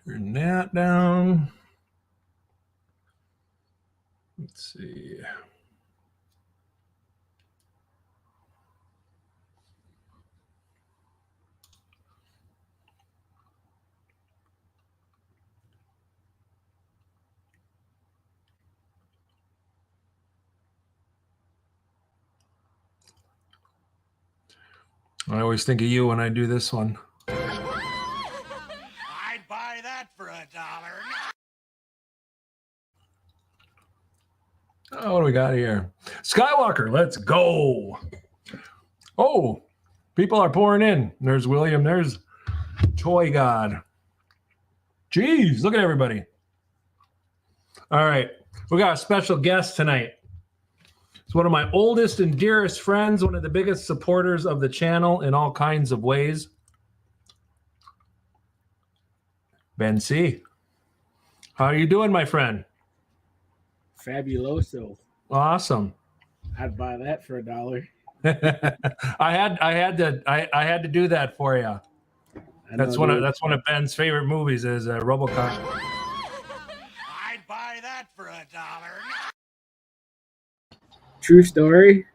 Turn that down. Let's see. I always think of you when I do this one. I'd buy that for $1. Oh, what do we got here? Skywalker, let's go. Oh, people are pouring in. There's William. There's Toy God. Jeez, look at everybody. All right, we got a special guest tonight. It's one of my oldest and dearest friends, one of the biggest supporters of the channel in all kinds of ways. Ben C. How are you doing, my friend? Fabuloso. Awesome. I'd buy that for $1. I had to do that for you. That's one of Ben's favorite movies is RoboCop. I'd buy that for $1. True story.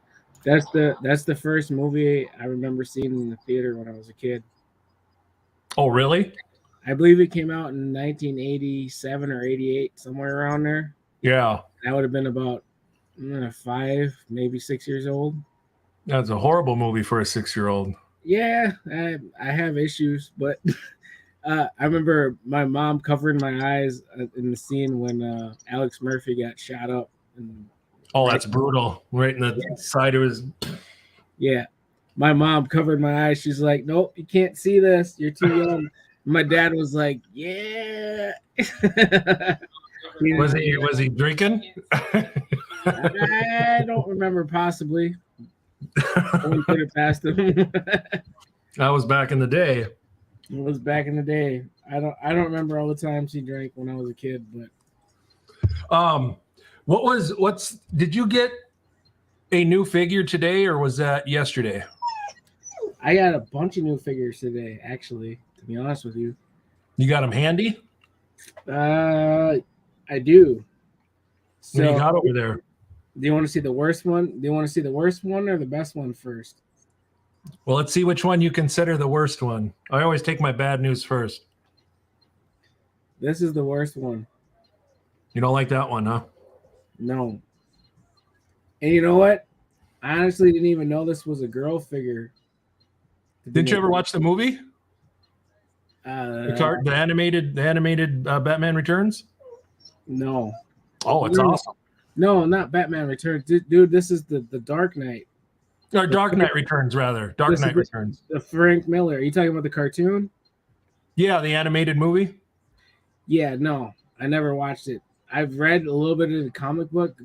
That's the first movie I remember seeing in the theater when I was a kid. Oh, really? I believe it came out in 1987 or 88, somewhere around there. Yeah. That would have been about 5, maybe 6 years old. That's a horrible movie for a 6-year-old. Yeah, I have issues, but I remember my mom covering my eyes in the scene when Alex Murphy got shot up. Oh, that's brutal. Right in the side of his... Yeah. My mom covered my eyes. She's like, nope, you can't see this. You're too young. My dad was like, yeah. Was he drinking? I don't remember, possibly. Someone put it past him. That was back in the day. It was back in the day. I don't remember all the times he drank when I was a kid, but did you get a new figure today or was that yesterday? I got a bunch of new figures today, actually, to be honest with you. You got them handy? I do. So, what do you got over there? Do you want to see the worst one? Do you want to see the worst one or the best one first? Well, let's see which one you consider the worst one. I always take my bad news first. This is the worst one. You don't like that one, huh? No. And you know what? I honestly didn't even know this was a girl figure. Didn't you ever watch the movie? The animated Batman Returns? No. Oh, it's awesome. No, not Batman Returns. Dude, this is the Dark Knight. Or Dark Knight Returns, rather. Dark Knight Returns. The Frank Miller. Are you talking about the cartoon? Yeah, the animated movie. Yeah, no. I never watched it. I've read a little bit of the comic book.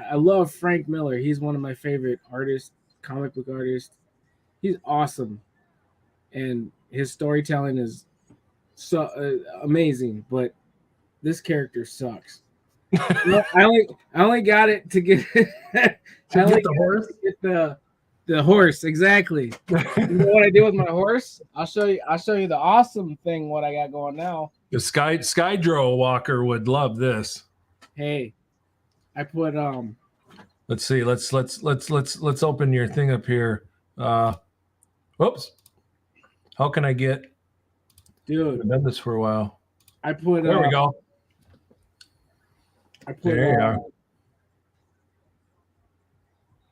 I love Frank Miller. He's one of my favorite artists, comic book artists. He's awesome. And his storytelling is so amazing, but this character sucks. No, I only got it to get the horse. The horse, exactly. You know what I do with my horse? I'll show you the awesome thing what I got going now. The Skydro Walker would love this. Hey, I put Let's see. Let's open your thing up here. Whoops. How can I get? Dude, I've done this for a while. I put. There we go. I put. There you are.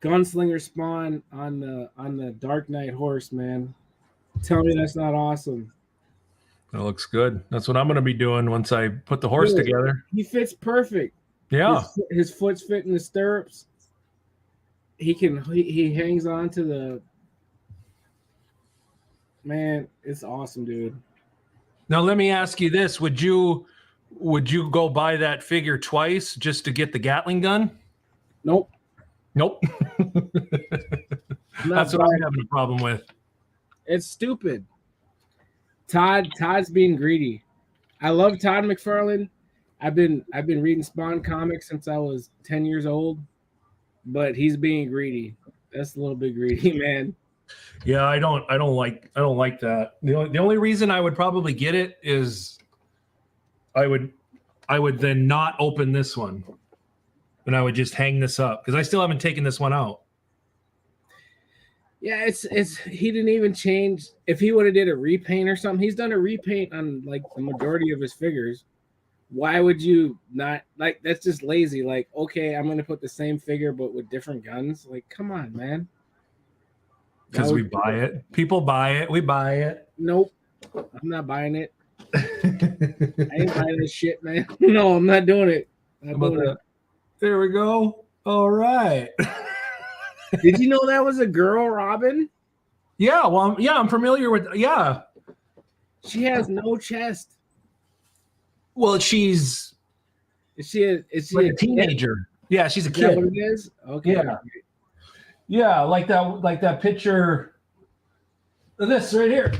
Gunslinger Spawn on the Dark Knight horse, man. Tell me that's not awesome. That looks good. That's what I'm going to be doing once I put the horse together. He fits perfect. Yeah. His foot's fit in the stirrups. He hangs on to the. Man, it's awesome, dude. Now let me ask you this: Would you go buy that figure twice just to get the Gatling gun? Nope. That's what I'm having a problem with. It's stupid. Todd's being greedy. I love Todd McFarlane. I've been reading Spawn comics since I was 10 years old, but he's being greedy. That's a little bit greedy, man. Yeah, I don't like that. The only reason I would probably get it is I would then not open this one, and I would just hang this up because I still haven't taken this one out. Yeah, it's he didn't even change. If he would have did a repaint or something, he's done a repaint on like the majority of his figures. Why would you not like? That's just lazy. Like, okay, I'm gonna put the same figure but with different guns. Like, come on, man. Because we buy it. People buy it. We buy it. Nope, I'm not buying it. I ain't buying this shit, man. No, I'm not doing it. There we go. All right. Did you know that was a girl, Robin? Yeah, well, I'm familiar with. Yeah, she has no chest. Well, is she like a teenager? Kid? Yeah, she's a kid. Is that what it is? Okay. Yeah, like that picture. This right here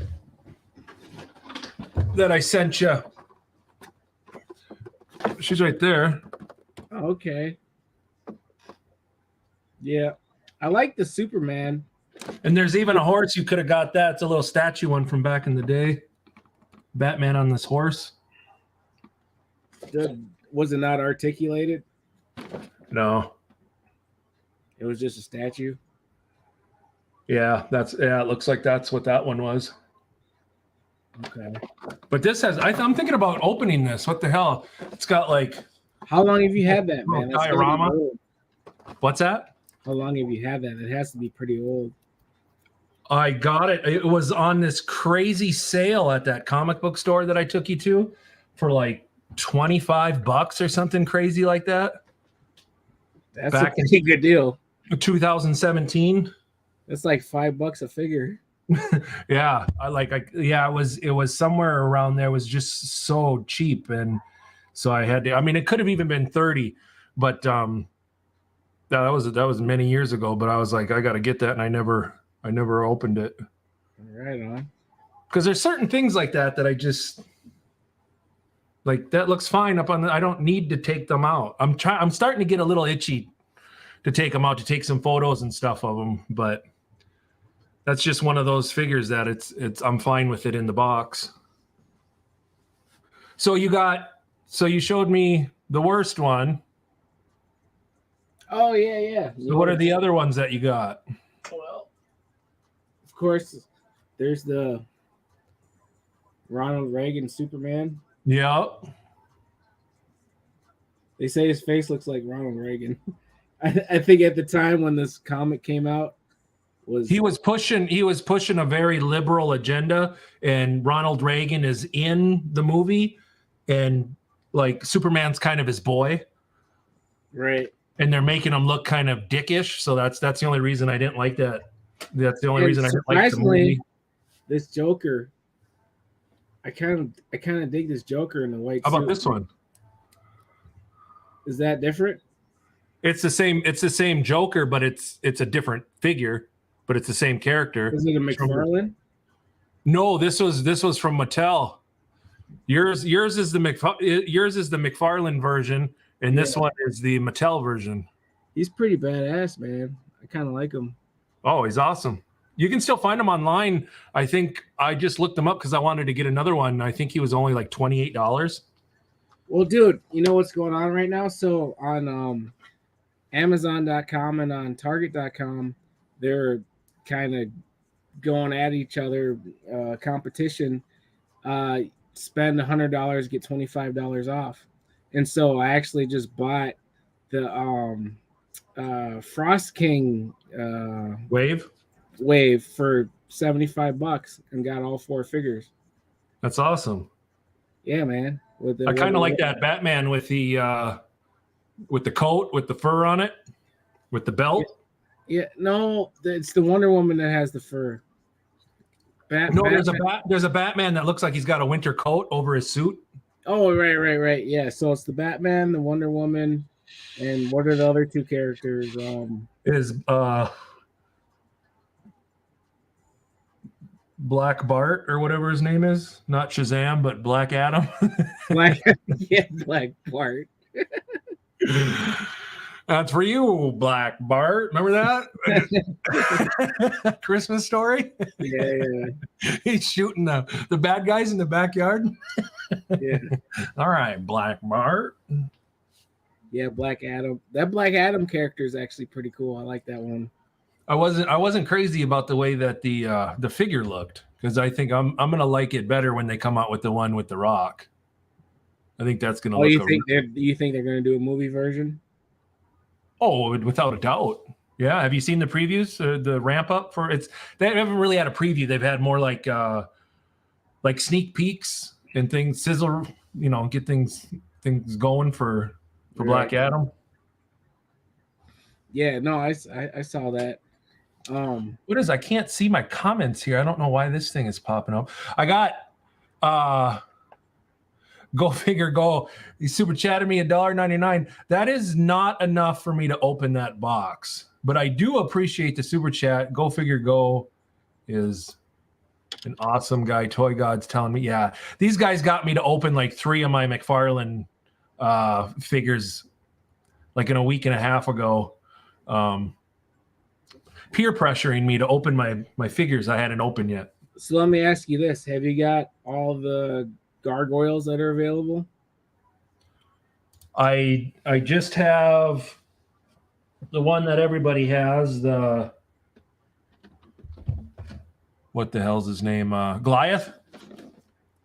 that I sent you. She's right there. Okay. Yeah. I like the Superman. And there's even a horse. You could have got that. It's a little statue one from back in the day. Batman on this horse. Was it not articulated? No. It was just a statue? Yeah, it looks like that's what that one was. Okay. But this has, I'm thinking about opening this. What the hell? It's got like. How long have you had that, man? Diorama. What's that? How long have you had that? It has to be pretty old. I got it. It was on this crazy sale at that comic book store that I took you to for like $25 or something crazy like that. That's a pretty good deal. 2017. That's like $5 a figure. Yeah, it was somewhere around there. It was just so cheap, and so I had to. I mean, it could have even been 30, but that was many years ago. But I was like, I got to get that, and I never opened it. Right on. Because there's certain things like that I just like. That looks fine up on the. I don't need to take them out. I'm starting to get a little itchy to take them out, to take some photos and stuff of them, but. That's just one of those figures that I'm fine with it in the box. So you showed me the worst one. Oh yeah. So what are the other ones that you got? Well, of course, there's the Ronald Reagan Superman. Yeah. They say his face looks like Ronald Reagan. I think at the time when this comic came out, he was pushing a very liberal agenda, and Ronald Reagan is in the movie, and like Superman's kind of his boy, right? And they're making him look kind of dickish, so that's the only reason I didn't like that. That's the only reason I didn't like the movie. This Joker, I kind of dig this Joker in the white. How about this one? Is that different? It's the same Joker, but it's a different figure. But it's the same character. Is it a McFarlane? No, this was from Mattel. Yours is the McFarlane version, and this one is the Mattel version. He's pretty badass, man. I kind of like him. Oh, he's awesome. You can still find him online. I think I just looked him up because I wanted to get another one. I think he was only like $28. Well, dude, you know what's going on right now? So on Amazon.com and on Target.com, they're kind of going at each other, competition. Spend $100, get $25 off. And so I actually just bought the Frost King wave for $75 and got all 4 figures. That's awesome. Yeah, man. I kind of like that Batman with the coat with the fur on it, with the belt. Yeah, no, it's the Wonder Woman that has the fur. There's a Batman that looks like he's got a winter coat over his suit. Oh, right. Yeah, so it's the Batman, the Wonder Woman, and what are the other 2 characters? Black Bart or whatever his name is. Not Shazam, but Black Adam. Black Bart. That's for you, Black Bart. Remember that? Christmas Story? Yeah. He's shooting the bad guys in the backyard. Yeah. All right, Black Bart. Yeah, Black Adam. That Black Adam character is actually pretty cool. I like that one. I wasn't crazy about the way that the figure looked, because I think I'm gonna like it better when they come out with the one with the Rock. I think that's gonna look. You think they're gonna do a movie version? Oh, without a doubt. Yeah. Have you seen the previews? The ramp up for it's. They haven't really had a preview. They've had more like sneak peeks and things sizzle. Get things going for Black Adam. Yeah. No, I saw that. What is? I can't see my comments here. I don't know why this thing is popping up. I got Go figure, go. He super chatted me $1.99. That is not enough for me to open that box. But I do appreciate the super chat. Go figure, go is an awesome guy. Toy God's telling me, yeah, these guys got me to open like 3 of my McFarlane figures like in a week and a half ago. Peer pressuring me to open my figures I hadn't opened yet. So let me ask you this: have you got all the gargoyles that are available? I just have the one that everybody has. What the hell's his name? Goliath.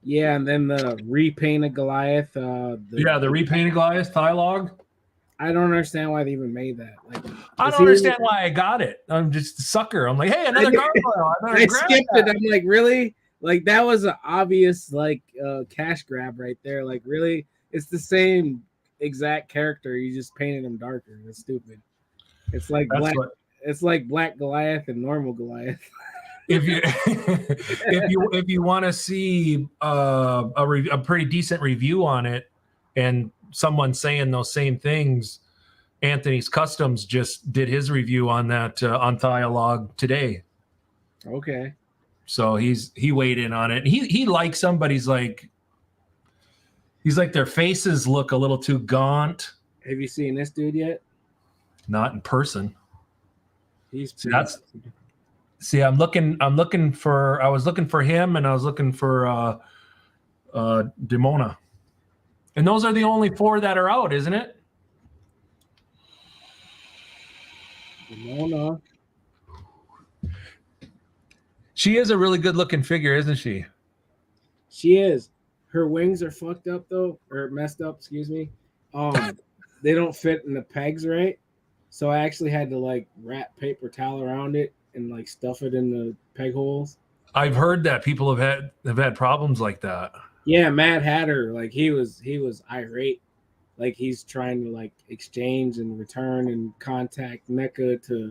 Yeah, and then the repainted Goliath. The repainted Goliath Thylog. I don't understand why they even made that. Like, I don't understand why I got it. I'm just a sucker. I'm like, hey, another gargoyle. I skipped it. I'm like, really? Like, that was an obvious cash grab right there. Like, really, it's the same exact character. You just painted him darker. That's stupid. It's like it's like Black Goliath and normal Goliath. If you want to see a pretty decent review on it, and someone saying those same things, Anthony's Customs just did his review on that on Dialogue today. Okay. So he weighed in on it. He likes them, but he's like their faces look a little too gaunt. Have you seen this dude yet? Not in person. I was looking for him, and I was looking for Demona. And those are the only 4 that are out, isn't it? Demona. She is a really good looking figure, isn't she? She is. Her wings are fucked up though, or messed up, excuse me. They don't fit in the pegs right. So I actually had to wrap paper towel around it and stuff it in the peg holes. I've heard that people have had problems like that. Yeah, Mad Hatter, he was irate. He's trying to exchange and return and contact NECA to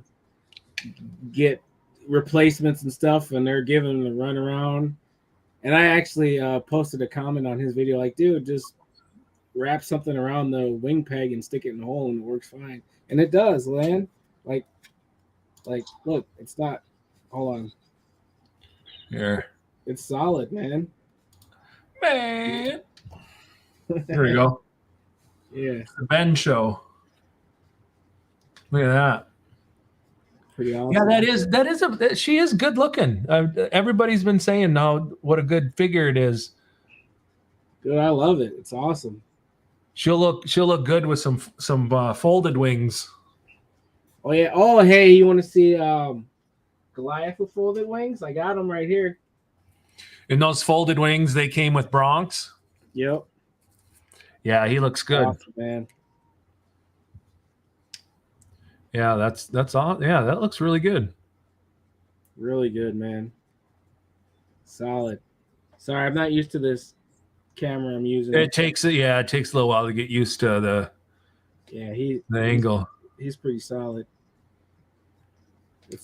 get replacements and stuff, and they're giving him the runaround. And I actually posted a comment on his video dude, just wrap something around the wing peg and stick it in the hole and it works fine. And it does, man. Look, it's not. Hold on. Here. It's solid, man. Man. There we go. Yeah. The Ben Show. Look at that. Pretty awesome. Yeah, she is good looking. Everybody's been saying now what a good figure it is. Dude, I love it. It's awesome. She'll look good with some folded wings. Oh yeah. Oh hey, you want to see Goliath with folded wings? I got them right here. In those folded wings, they came with Bronx. Yep. Yeah, he looks good. Awesome, man. Yeah, that's all. Yeah, that looks really good. Really good, man. Solid. Sorry, I'm not used to this camera I'm using. It takes a little while to get used to the angle. He's pretty solid. It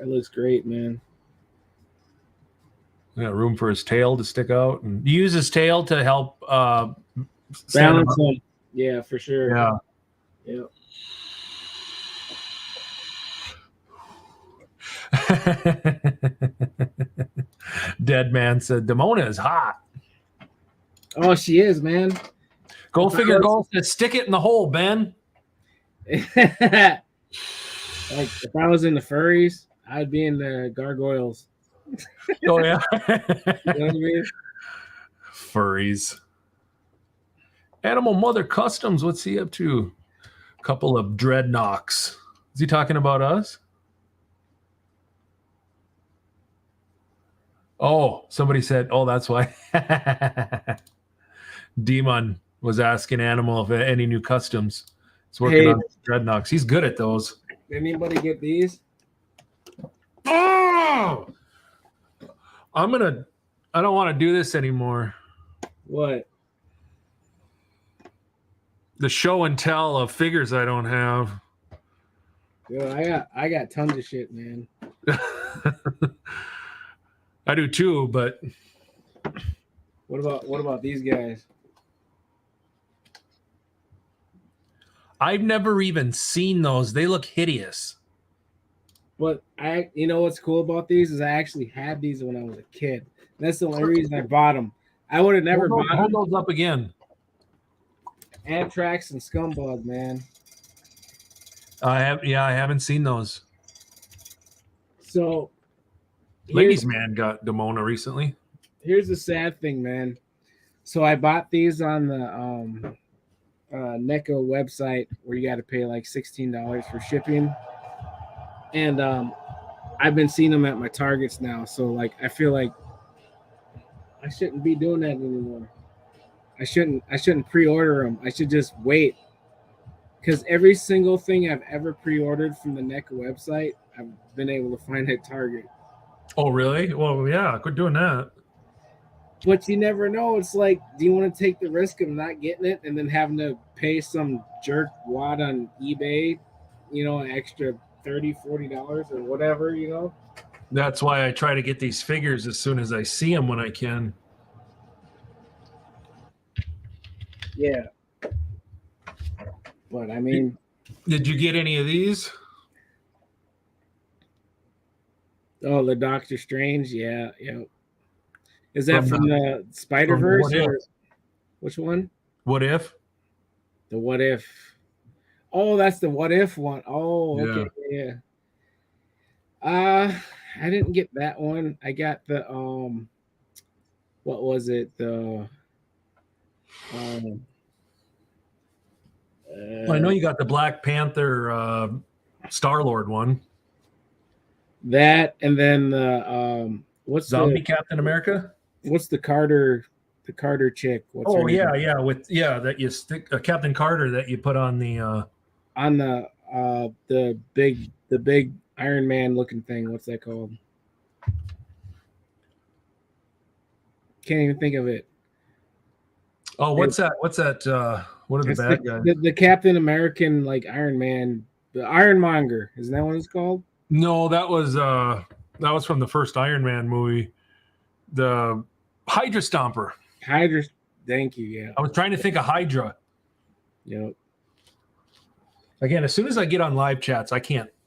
looks great, man. Got room for his tail to stick out, and use his tail to help balance him. Yeah, for sure. Yeah. Yep. Dead Man said Demona is hot. Oh, she is, man. Go figure. Go stick it in the hole, Ben. Like if I was in the furries, I'd be in the gargoyles. Oh yeah. You know what I mean? Furries. Animal Mother Customs, what's he up to? Couple of dreadnoughts. Is he talking about us? Oh, somebody said, oh, that's why. Demon was asking Animal if any new customs. He's working Hey. on dreadnoughts. He's good at those. Anybody get these? Oh! I don't want to do this anymore. What? The show and tell of figures I don't have. Yo, I got tons of shit, man. I do too, but What about these guys? I've never even seen those. They look hideous. But you know what's cool about these is I actually had these when I was a kid. That's the only reason I bought them. I would have never bought them. Hold those up again. Anthrax and Scumbug, man. I haven't seen those. So Ladies Man got Demona recently. Here's the sad thing, man. So I bought these on the NECA website where you got to pay like $16 for shipping, and I've been seeing them at my Targets now. So like I feel like I shouldn't be doing that anymore. I shouldn't pre-order them. I should just wait, because every single thing I've ever pre-ordered from the NECA website, I've been able to find at Target. Oh, really? Well, yeah, quit doing that. But you never know. It's like, do you want to take the risk of not getting it and then having to pay some jerk wad on eBay, an extra $30, $40 or whatever, That's why I try to get these figures as soon as I see them when I can. Yeah. But I mean, did you get any of these? Oh, the Doctor Strange, yeah. Is that from the Spider-Verse? Or which one? What If? The What If. Oh, that's the What If one. Oh, okay, yeah. I didn't get that one. I got the what was it? The I know you got the Black Panther Star-Lord one. That, and then the what's Zombie Captain America? What's the Carter chick? What's her name? That you stick Captain Carter that you put on the big Iron Man looking thing. What's that called? Can't even think of it. Oh, what's that? What are the bad guys? The Captain American, like Iron Man, the Ironmonger. Isn't that what it's called? No, that was from the first Iron Man movie. The Hydra Stomper. Thank you. Yeah. I was trying to think of Hydra. Yep. Again, as soon as I get on live chats, I cannot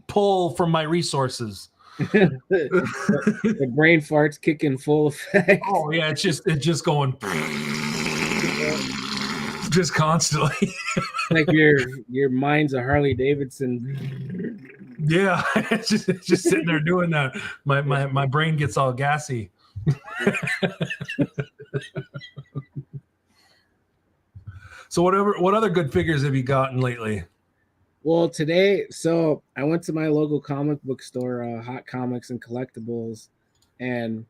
pull from my resources. The brain farts kicking full effect. Oh yeah, it's just going just constantly. Like your mind's a Harley Davidson. Yeah, it's just sitting there doing that. My brain gets all gassy. So what other good figures have you gotten lately? Well, today, so I went to my local comic book store, Hot Comics and Collectibles, and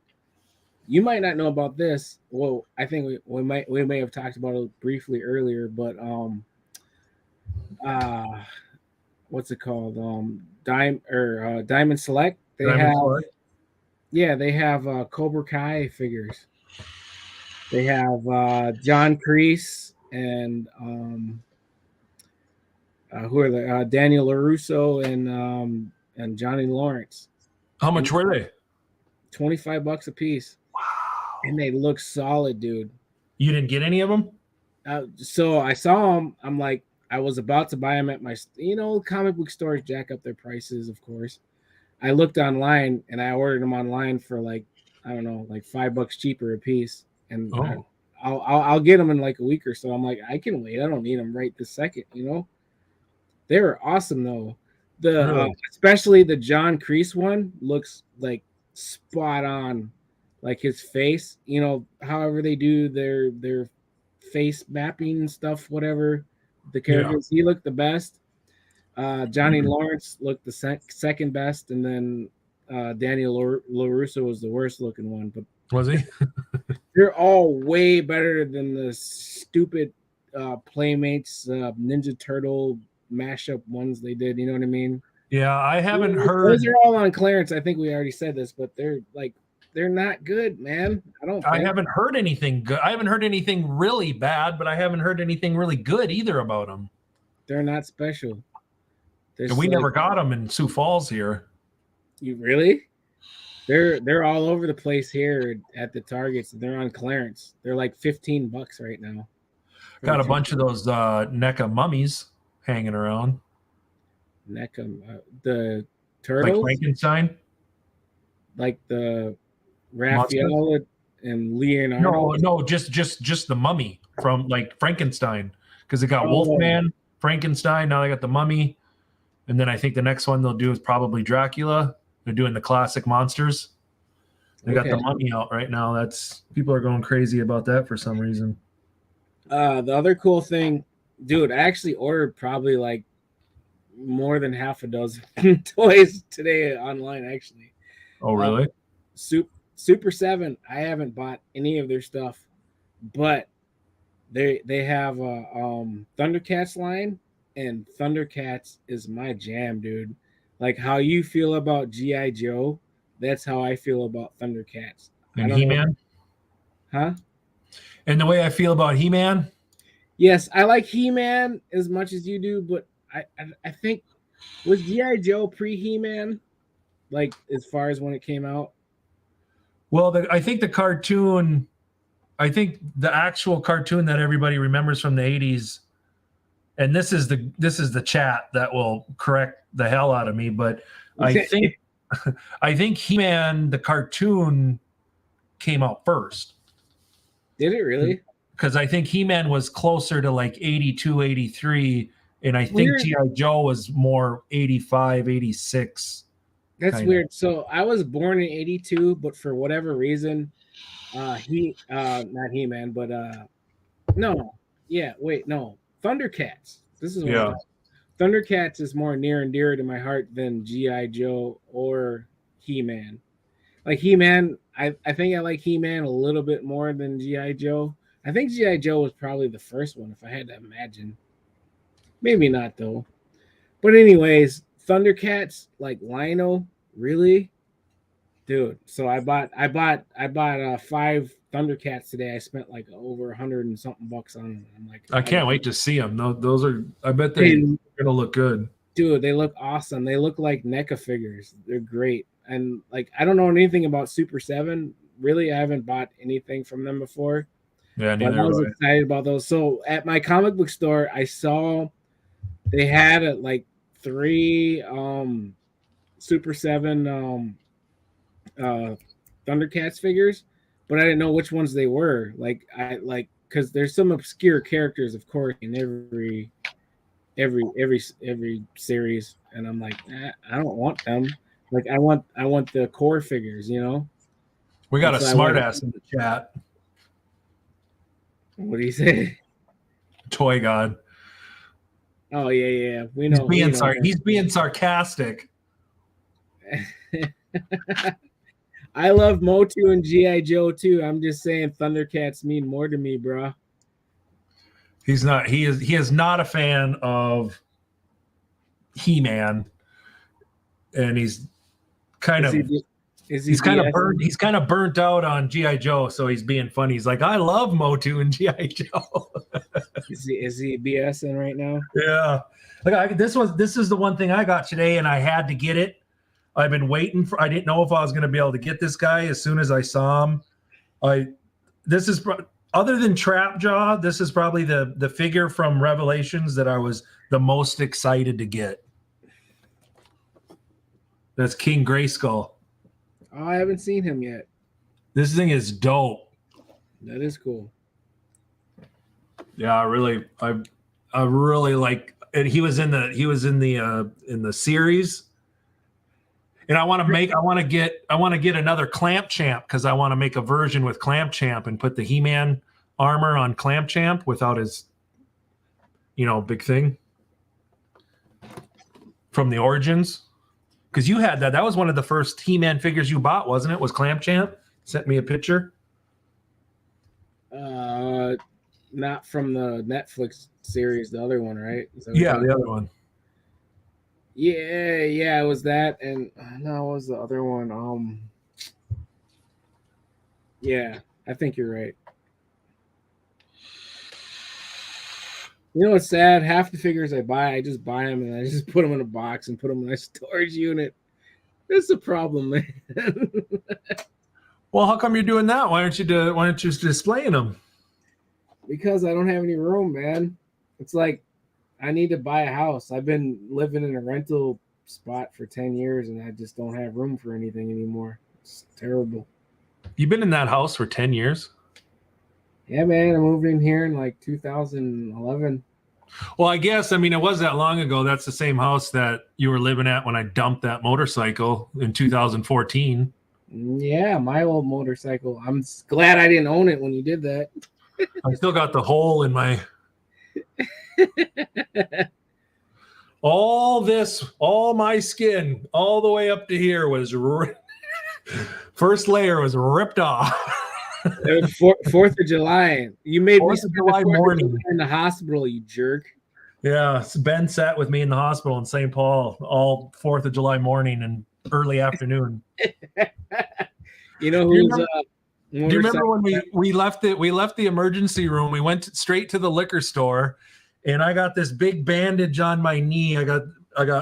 you might not know about this. Well, I think we may have talked about it briefly earlier, but what's it called? Diamond Select. They have Cobra Kai figures. They have John Kreese and who are they? Daniel LaRusso and Johnny Lawrence. How much were they? $25 a piece. Wow. And they look solid, dude. You didn't get any of them? So I saw them. I'm like, I was about to buy them at my, comic book stores jack up their prices, of course. I looked online and I ordered them online for like, I don't know, like $5 cheaper a piece. And I'll get them in like a week or so. I'm like, I can wait. I don't need them right this second. You know, they were awesome though. The Really? especially the John Kreese one looks like spot on, like his face. You know, however they do their face mapping and stuff, whatever the characters. He looked the best. Johnny Lawrence looked the second best, and then Daniel LaRusso was the worst looking one. But Was he? they're all way better than the stupid Playmates Ninja Turtle mashup ones they did. You know what I mean? Yeah, I haven't heard. Those are all on clearance. I think we already said this, but they're not good, man. I haven't heard anything good. I haven't heard anything really bad, but I haven't heard anything really good either about them. They're not special. And we never got them in Sioux Falls here. You really? They're all over the place here at the Targets. They're on clearance. They're like $15 right now. Got a bunch of those NECA mummies hanging around. NECA, the turtles, like Frankenstein, like the Raphael and Leonardo. No, just the mummy from like Frankenstein, because they got Wolfman, Frankenstein. Now they got the mummy, and then I think the next one they'll do is probably Dracula. They're doing the classic monsters. They got the mummy out right now. That's people are going crazy about that for some reason. The other cool thing, dude, I actually ordered probably like more than half a dozen toys today online. Actually. Oh, really? Super 7. I haven't bought any of their stuff, but they have a Thundercats line, and Thundercats is my jam, dude. Like how you feel about G.I. Joe, that's how I feel about Thundercats. And He-Man? Huh? And the way I feel about He-Man? Yes, I like He-Man as much as you do, but I think, was G.I. Joe pre-He-Man? Like as far as when it came out? Well, I think the cartoon, I think the actual cartoon that everybody remembers from the 80s, and this is the chat that will correct the hell out of me, but I think He-Man the cartoon came out first. Did it really? Because I think He-Man was closer to like 82, 83, and I think G.I. Joe was more 85, 86. That's weird. So I was born in 82, but for whatever reason, not He-Man, but Thundercats. This is what Thundercats is more near and dear to my heart than G.I. Joe or He-Man. Like He-Man, I think I like He-Man a little bit more than G.I. Joe. I think G.I. Joe was probably the first one, if I had to imagine. Maybe not though. But anyways, Thundercats, like Lino, really, dude. So I bought 5 Thundercats today. I spent like over 100 and something bucks on them. I'm like, I can't wait to see them. Those are, I bet they're gonna look good. Dude, they look awesome. They look like NECA figures. They're great. And like, I don't know anything about Super 7. Really, I haven't bought anything from them before. Yeah, neither. I was excited about those. So at my comic book store, I saw they had like 3 Super 7 Thundercats figures, but I didn't know which ones they were. Because there's some obscure characters, of course, in every series, and I'm like, I don't want them. Like I want the core figures, you know. We got a smartass in the chat. What do you say? Toy God. Oh yeah. We know. He's being sarcastic. I love Motu and G.I. Joe too. I'm just saying Thundercats mean more to me, bro. He's not. He is not a fan of He-Man, and he's kind of. He's kind of burnt. He's kind of burnt out on G.I. Joe, so he's being funny. He's like, I love Motu and G.I. Joe. Is he BSing right now? Yeah. Like this is the one thing I got today, and I had to get it. I've been waiting for. I didn't know if I was going to be able to get this guy as soon as I saw him. This is other than Trapjaw. This is probably the figure from Revelations that I was the most excited to get. That's King Grayskull. Oh, I haven't seen him yet. This thing is dope. That is cool. Yeah, I really like. And he was in the series. And I want to get another Clamp Champ because I want to make a version with Clamp Champ and put the He-Man armor on Clamp Champ without his, big thing from the Origins. Because you had that. That was one of the first He-Man figures you bought, wasn't it? Was Clamp Champ? Sent me a picture. Not from the Netflix series, the other one, right? Yeah, the other one. Yeah, it was that, and no, what was the other one? Yeah, I think you're right. You know what's sad? Half the figures I buy, I just buy them and I just put them in a box and put them in my storage unit. That's the problem, man. Well, how come you're doing that? Why aren't you just displaying them? Because I don't have any room, man. It's like I need to buy a house. I've been living in a rental spot for 10 years and I just don't have room for anything anymore. It's terrible. You've been in that house for 10 years? Yeah, man. I moved in here in like 2011. Well, I guess, it wasn't that long ago. That's the same house that you were living at when I dumped that motorcycle in 2014. Yeah, my old motorcycle. I'm glad I didn't own it when you did that. I still got the hole in my... all my skin, all the way up to here was first layer was ripped off. It was 4th of July. You made me spend the 4th of July in the hospital, you jerk. Yeah, Ben sat with me in the hospital in St. Paul all 4th of July morning and early afternoon. You know who's... Do you remember when we left the emergency room? We went straight to the liquor store, and I got this big bandage on my knee. I got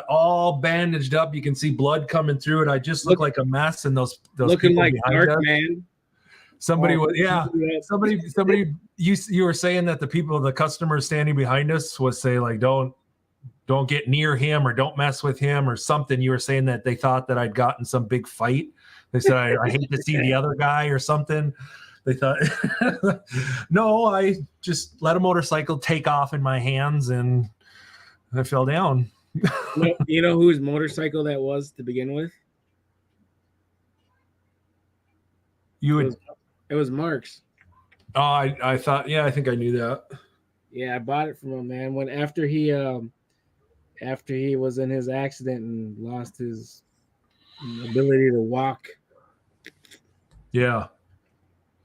all bandaged up. You can see blood coming through it. I just look like a mess. And those looking like Dark Man. Somebody you were saying that the customers standing behind us was say like don't get near him or don't mess with him or something. You were saying that they thought that I'd gotten some big fight. They said, I hate to see the other guy or something. They thought, no, I just let a motorcycle take off in my hands and I fell down. You know whose motorcycle that was to begin with? It was Mark's. Oh, I thought, yeah, I think I knew that. Yeah, I bought it from him, man. After he was in his accident and lost his ability to walk. Yeah.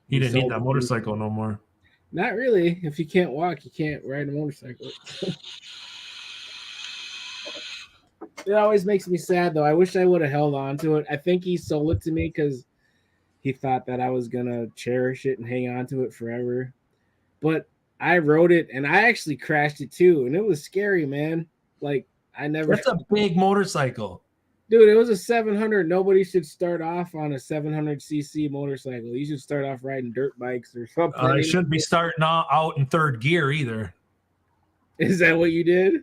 He didn't need that motorcycle no more. Not really. If you can't walk, you can't ride a motorcycle. It always makes me sad, though. I wish I would have held on to it. I think he sold it to me because he thought that I was going to cherish it and hang on to it forever. But I rode it, and I actually crashed it, too. And it was scary, man. Like, That's a big motorcycle. Dude, it was a 700. Nobody should start off on a 700cc motorcycle. You should start off riding dirt bikes or something. I shouldn't be starting out in third gear either. Is that what you did?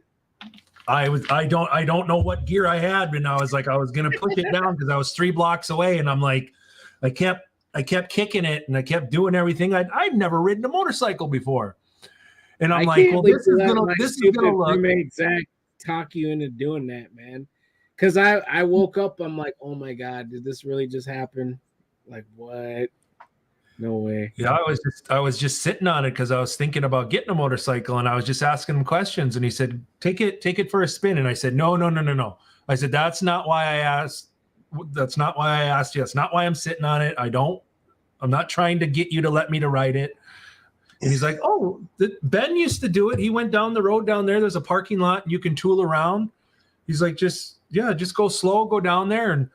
I don't know what gear I had, but I was gonna push it down because I was 3 blocks away, and I'm like, I kept kicking it and I kept doing everything. I'd never ridden a motorcycle before, and I'm like, well, this is gonna look. Made Zach talk you into doing that, man. Because I woke up, I'm like, oh my God, did this really just happen? Like, what? No way. Yeah, I was just sitting on it because I was thinking about getting a motorcycle, and I was just asking him questions, and he said, take it for a spin. And I said, no. I said, that's not why I asked. That's not why I asked you. That's not why I'm sitting on it. I'm not trying to get you to let me to ride it. And he's like, oh, Ben used to do it. He went down the road down there. There's a parking lot and you can tool around. He's like, just go slow, go down there. And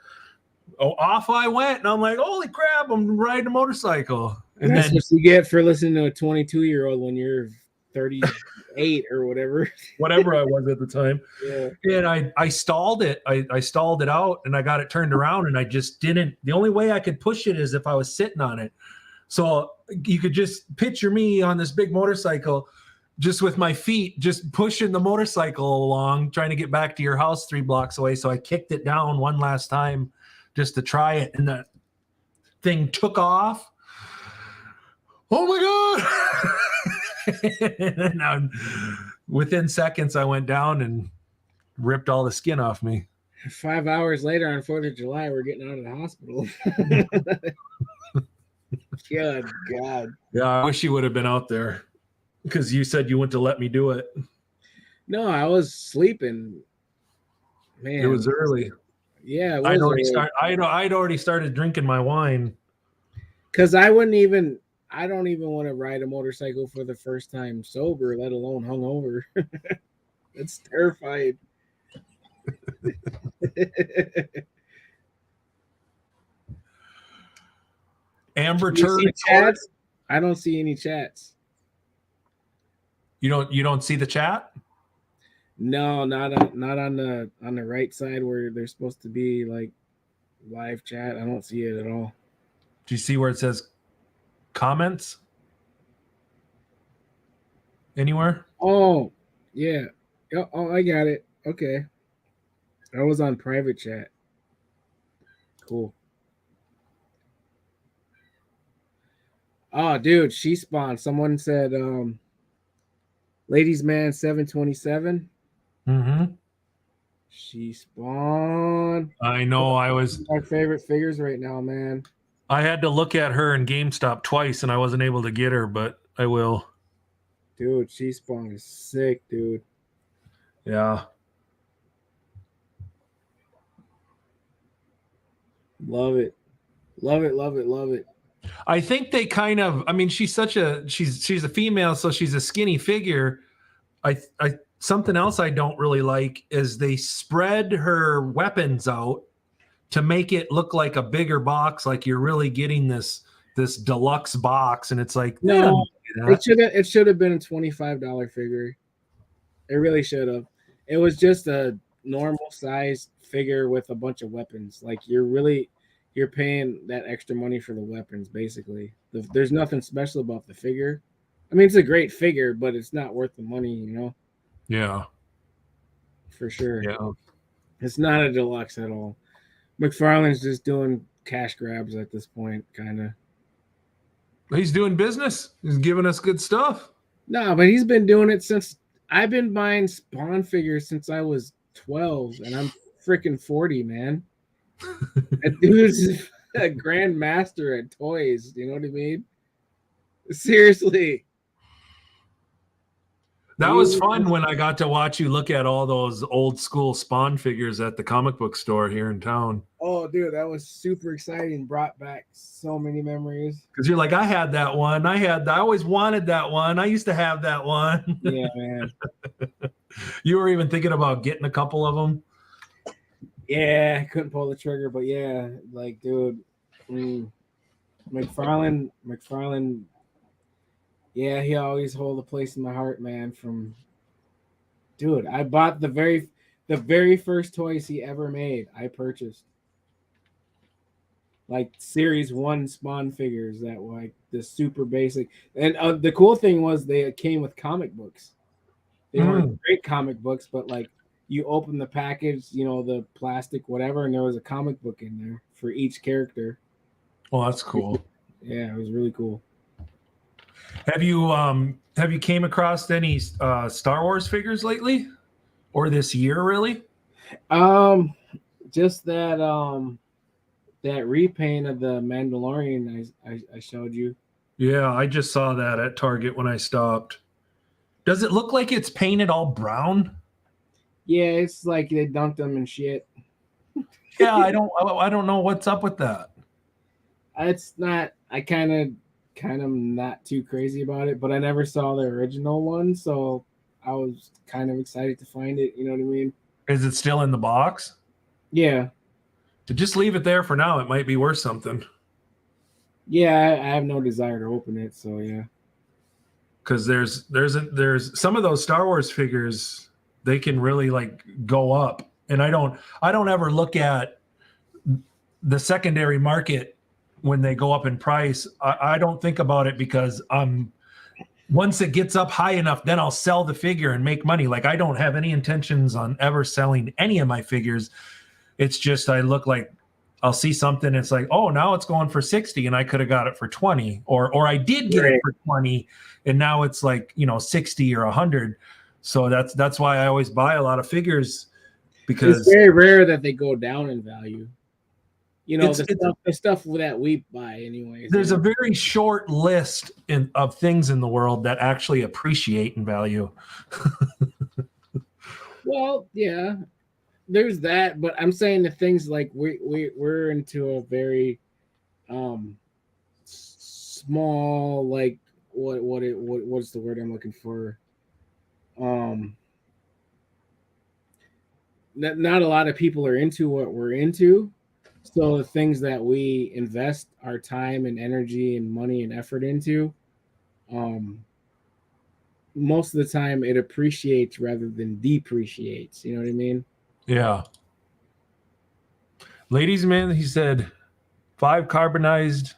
off I went. And I'm like, holy crap, I'm riding a motorcycle. And that's then what you get for listening to a 22-year-old when you're 38 or whatever. Whatever I was at the time. Yeah. And I stalled it. I stalled it out and I got it turned around and I just didn't. The only way I could push it is if I was sitting on it. So you could just picture me on this big motorcycle, just with my feet, just pushing the motorcycle along, trying to get back to your house 3 blocks away. So I kicked it down one last time just to try it. And that thing took off. Oh my God. And within seconds, I went down and ripped all the skin off me. 5 hours later on 4th of July, we're getting out of the hospital. Good God. Yeah, I wish you would have been out there because you said you wouldn't to let me do it. No, I was sleeping. Man, It was early. Yeah, it was I'd already early. I'd already started drinking my wine. Because I don't even want to ride a motorcycle for the first time sober, let alone hungover. That's terrifying. Amber You Turd. see chats? I don't see any chats. You don't see the chat? No, not on the right side where there's supposed to be like live chat. I don't see it at all. Do you see where it says comments? Anywhere? Oh, yeah. Oh, I got it. Okay. I was on private chat. Cool. Oh, dude, she spawned. Someone said Ladies Man 727. Mm-hmm. She spawned. I know. My favorite figures right now, man. I had to look at her in GameStop twice and I wasn't able to get her, but I will. Dude, she spawned is sick, dude. Yeah. Love it. Love it, love it, love it. I think they kind of, I mean, she's a female, so she's a skinny figure. Something else I don't really like is they spread her weapons out to make it look like a bigger box, like you're really getting this deluxe box, and it's like, no, it should have been a $25 figure. It really should have. It was just a normal sized figure with a bunch of weapons. Like you're paying that extra money for the weapons, basically. There's nothing special about the figure. I mean, it's a great figure, but it's not worth the money, you know? Yeah. For sure. Yeah. It's not a deluxe at all. McFarlane's just doing cash grabs at this point, kind of. He's doing business. He's giving us good stuff. No, but he's been doing it since I've been buying Spawn figures since I was 12, and I'm freaking 40, man. That dude's a grandmaster at toys. You know what I mean? Seriously. That was fun when I got to watch you look at all those old school Spawn figures at the comic book store here in town. Oh, dude, that was super exciting. Brought back so many memories. Because you're like, I had that one. I always wanted that one. I used to have that one. Yeah, man. You were even thinking about getting a couple of them. Yeah, I couldn't pull the trigger, but yeah, like, dude, McFarlane, yeah, he always hold a place in my heart, man. Dude, I bought the very first toys he ever made. I purchased like Series 1 Spawn figures that were like the super basic. And the cool thing was they came with comic books. They weren't great comic books, but like you open the package, you know, the plastic, whatever, and there was a comic book in there for each character. Oh, that's cool. Yeah, it was really cool. Have you came across any Star Wars figures lately, or this year, really? Just that repaint of the Mandalorian I showed you. Yeah, I just saw that at Target when I stopped. Does it look like it's painted all brown? Yeah, it's like they dunked them in shit. Yeah, I don't know what's up with that. It's not. I kind of not too crazy about it, but I never saw the original one, so I was kind of excited to find it. You know what I mean? Is it still in the box? Yeah. To just leave it there for now. It might be worth something. Yeah, I have no desire to open it, so yeah. Because there's some of those Star Wars figures, they can really like go up, and I don't ever look at the secondary market when they go up in price. I don't think about it because once it gets up high enough, then I'll sell the figure and make money. Like I don't have any intentions on ever selling any of my figures. It's just I look like I'll see something. It's like, oh, now it's going for 60, and I could have got it for 20, or I did get it for 20, and now it's like 60 or 100. So that's why I always buy a lot of figures, because it's very rare that they go down in value. The stuff that we buy anyways. There's a very short list of things in the world that actually appreciate in value. Well, yeah, there's that, but I'm saying the things like we're into a very small, like what's the word I'm looking for? Not a lot of people are into what we're into. So the things that we invest our time and energy and money and effort into, most of the time it appreciates rather than depreciates. You know what I mean? Yeah. Ladies and men, he said 5 carbonized.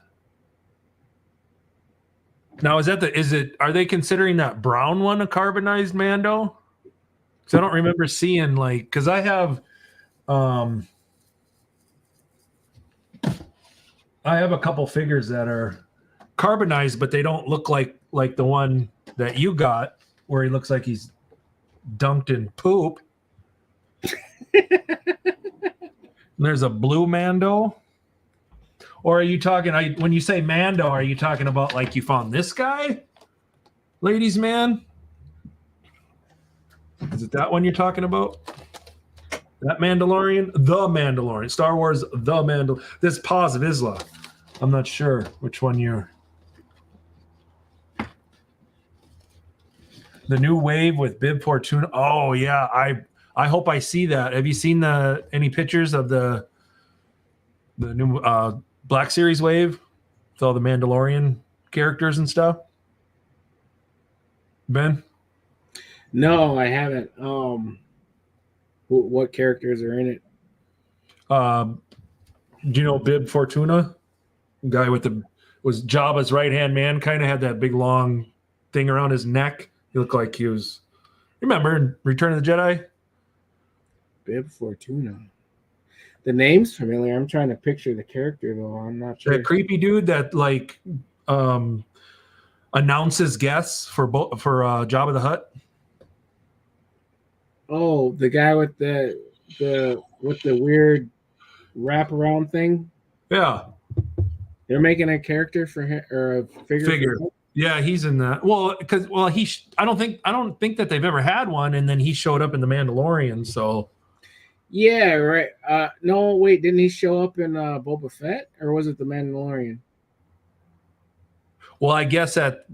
Now are they considering that brown one a carbonized Mando? Because I don't remember seeing because I have a couple figures that are carbonized, but they don't look like the one that you got, where he looks like he's dunked in poop. There's a blue Mando. Or are you talking, when you say Mando, are you talking about like you found this guy? Ladies man? Is it that one you're talking about? That Mandalorian? The Mandalorian. Star Wars, the Mandalorian. This Paz of Isla. I'm not sure which one you're. The new wave with Bib Fortuna. Oh, yeah. I hope I see that. Have you seen any pictures of the new Black Series wave with all the Mandalorian characters and stuff? Ben? No, I haven't. What characters are in it? Do you know Bib Fortuna? Guy was Jabba's right-hand man, kind of had that big long thing around his neck. He looked like he was, remember in Return of the Jedi? Bib Fortuna. The name's familiar. I'm trying to picture the character though. I'm not sure. That creepy dude that announces guests for Jabba the Hutt. Oh, the guy with the weird wraparound thing. Yeah, they're making a character for him, or a figure. Yeah, he's in that. Well, because I don't think that they've ever had one, and then he showed up in the Mandalorian. So yeah, right. No, wait, didn't he show up in Boba Fett, or was it the Mandalorian? Well, I guess at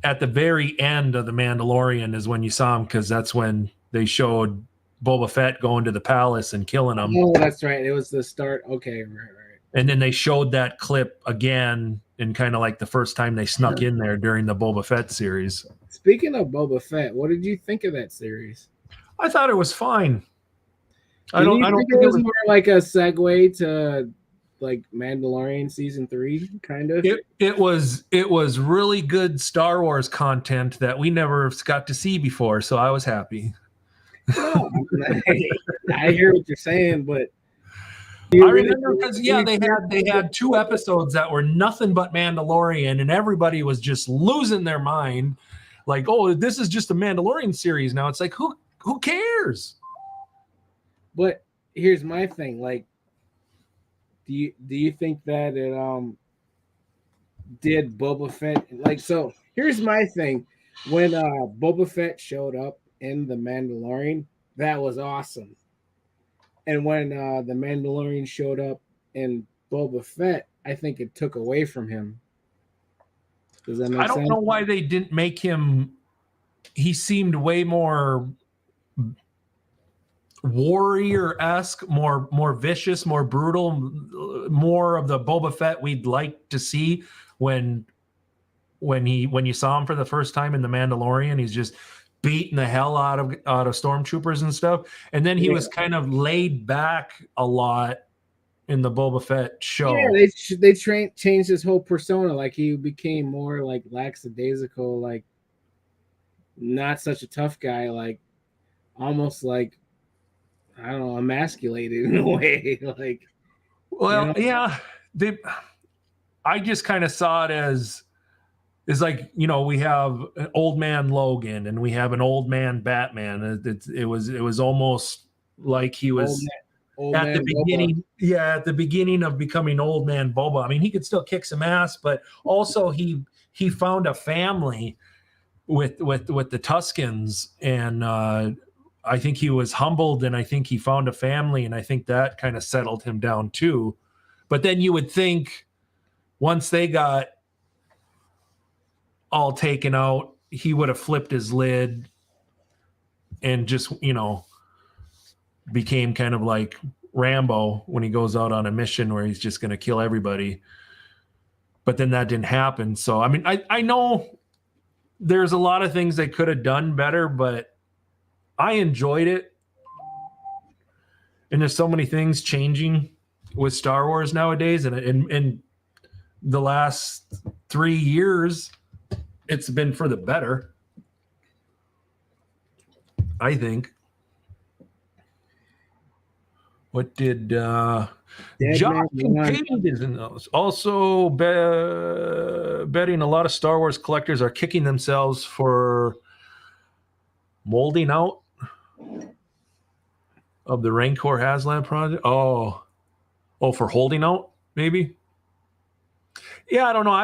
the very end of the Mandalorian is when you saw him, because that's when they showed Boba Fett going to the palace and killing him. Oh, that's right. It was the start. Okay, right. And then they showed that clip again, in kind of like the first time they snuck in there during the Boba Fett series. Speaking of Boba Fett, what did you think of that series? I thought it was fine. I don't think it was more like a segue to like Mandalorian season 3, kind of. It was really good Star Wars content that we never got to see before, so I was happy. No, I hear what you're saying, but I remember because they had 2 episodes that were nothing but Mandalorian, and everybody was just losing their mind, like, oh, this is just a Mandalorian series now. It's like, who cares? But here's my thing, like, do you think that it did Boba Fett like, so here's my thing. When Boba Fett showed up in The Mandalorian, that was awesome. And when the Mandalorian showed up in Boba Fett, I think it took away from him. Does that make sense? I don't know why they didn't make him. He seemed way more warrior-esque, more vicious, more brutal, more of the Boba Fett we'd like to see when you saw him for the first time in The Mandalorian. He's just beating the hell out of stormtroopers and stuff, and then he was kind of laid back a lot in the Boba Fett show. Yeah, they changed his whole persona. Like, he became more like lackadaisical, like not such a tough guy, like almost like, I don't know, emasculated in a way. Like, Well, You know? yeah, I just kind of saw it as is like, we have an old man Logan and we have an old man Batman. It was almost like he was Old at the man Boba. beginning. Yeah, at the beginning of becoming old man Boba. I mean, he could still kick some ass, but also he found a family with the Tuscans, and I think he was humbled, and I think he found a family, and I think that kind of settled him down too. But then you would think once they got all taken out, he would have flipped his lid and just, became kind of like Rambo when he goes out on a mission where he's just going to kill everybody. But then that didn't happen. So, I mean, I know there's a lot of things they could have done better, but I enjoyed it. And there's so many things changing with Star Wars nowadays. And in the last 3 years, it's been for the better, I think. What did Josh Kincaid is in those? Also betting a lot of Star Wars collectors are kicking themselves for molding out of the Rancor HasLab project. Oh, for holding out, maybe? Yeah, I don't know. I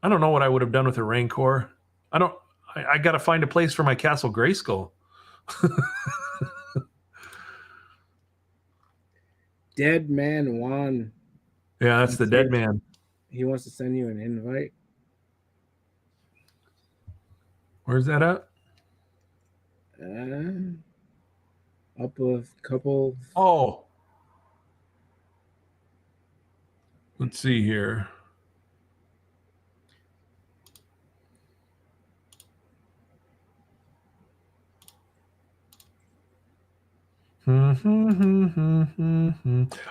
don't know what I would have done with a Rancor. I got to find a place for my Castle Grayskull. Dead Man Juan. Yeah, that's the dead man. He wants to send you an invite. Where's that at? Up a couple. Oh. Let's see here.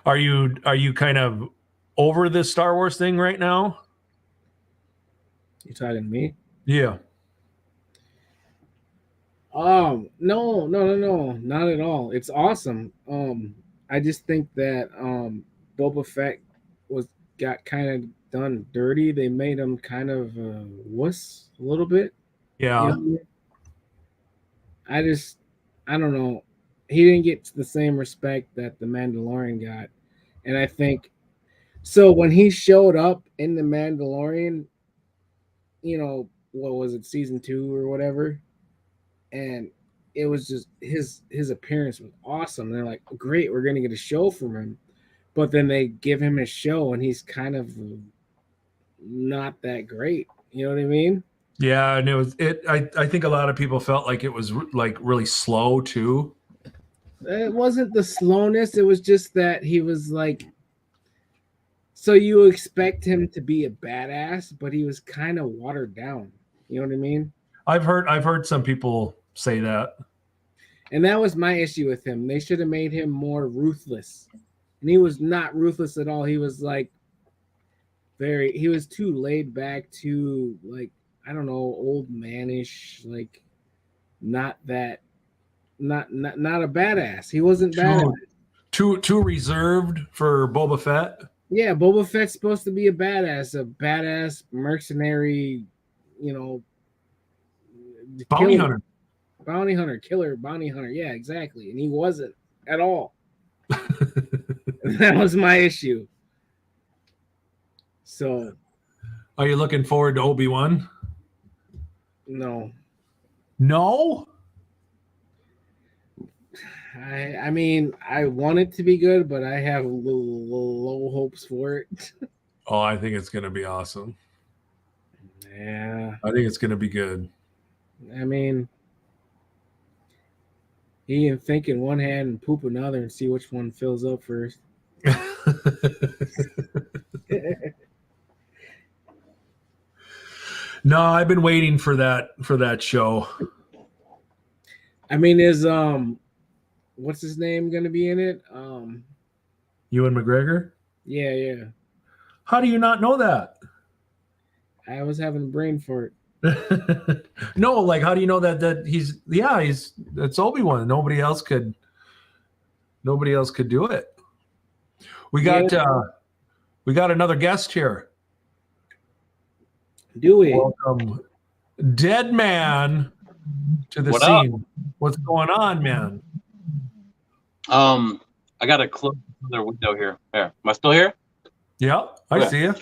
Are you kind of over this Star Wars thing right now? You talking to me? Yeah. No, not at all. It's awesome. I just think that Boba Fett got kind of done dirty. They made him kind of wuss a little bit. Yeah. I don't know. He didn't get the same respect that the Mandalorian got. And I think so when he showed up in the Mandalorian, what was it, season 2 or whatever? And it was just his appearance was awesome. They're like, great, we're gonna get a show from him. But then they give him a show and he's kind of not that great. You know what I mean? Yeah, and I think a lot of people felt like it was like really slow too. It wasn't the slowness, it was just that he was like, so you expect him to be a badass, but he was kind of watered down. You know what I mean? I've heard some people say that. And that was my issue with him. They should have made him more ruthless. And he was not ruthless at all. He was like he was too laid back, too like, I don't know, old manish, like not a badass. He wasn't badass. Too reserved for Boba Fett. Yeah, Boba Fett's supposed to be a badass mercenary, bounty hunter. Killer bounty hunter. Yeah, exactly. And he wasn't at all. That was my issue. So, are you looking forward to Obi-Wan? No. I mean, I want it to be good, but I have low hopes for it. Oh, I think it's going to be awesome. Yeah. I think it's going to be good. I mean, you can think in one hand and poop another and see which one fills up first. No, I've been waiting for that show. I mean, is what's his name going to be in it? Ewan McGregor? Yeah. How do you not know that? I was having a brain fart. No, like how do you know that it's Obi-Wan? Nobody else could Nobody else could do it. We got another guest here. Do we? Welcome, Dead Man, to the What scene. up? What's going on, man? I got to close another window here. There. Am I still here? Yeah, I Okay. see you.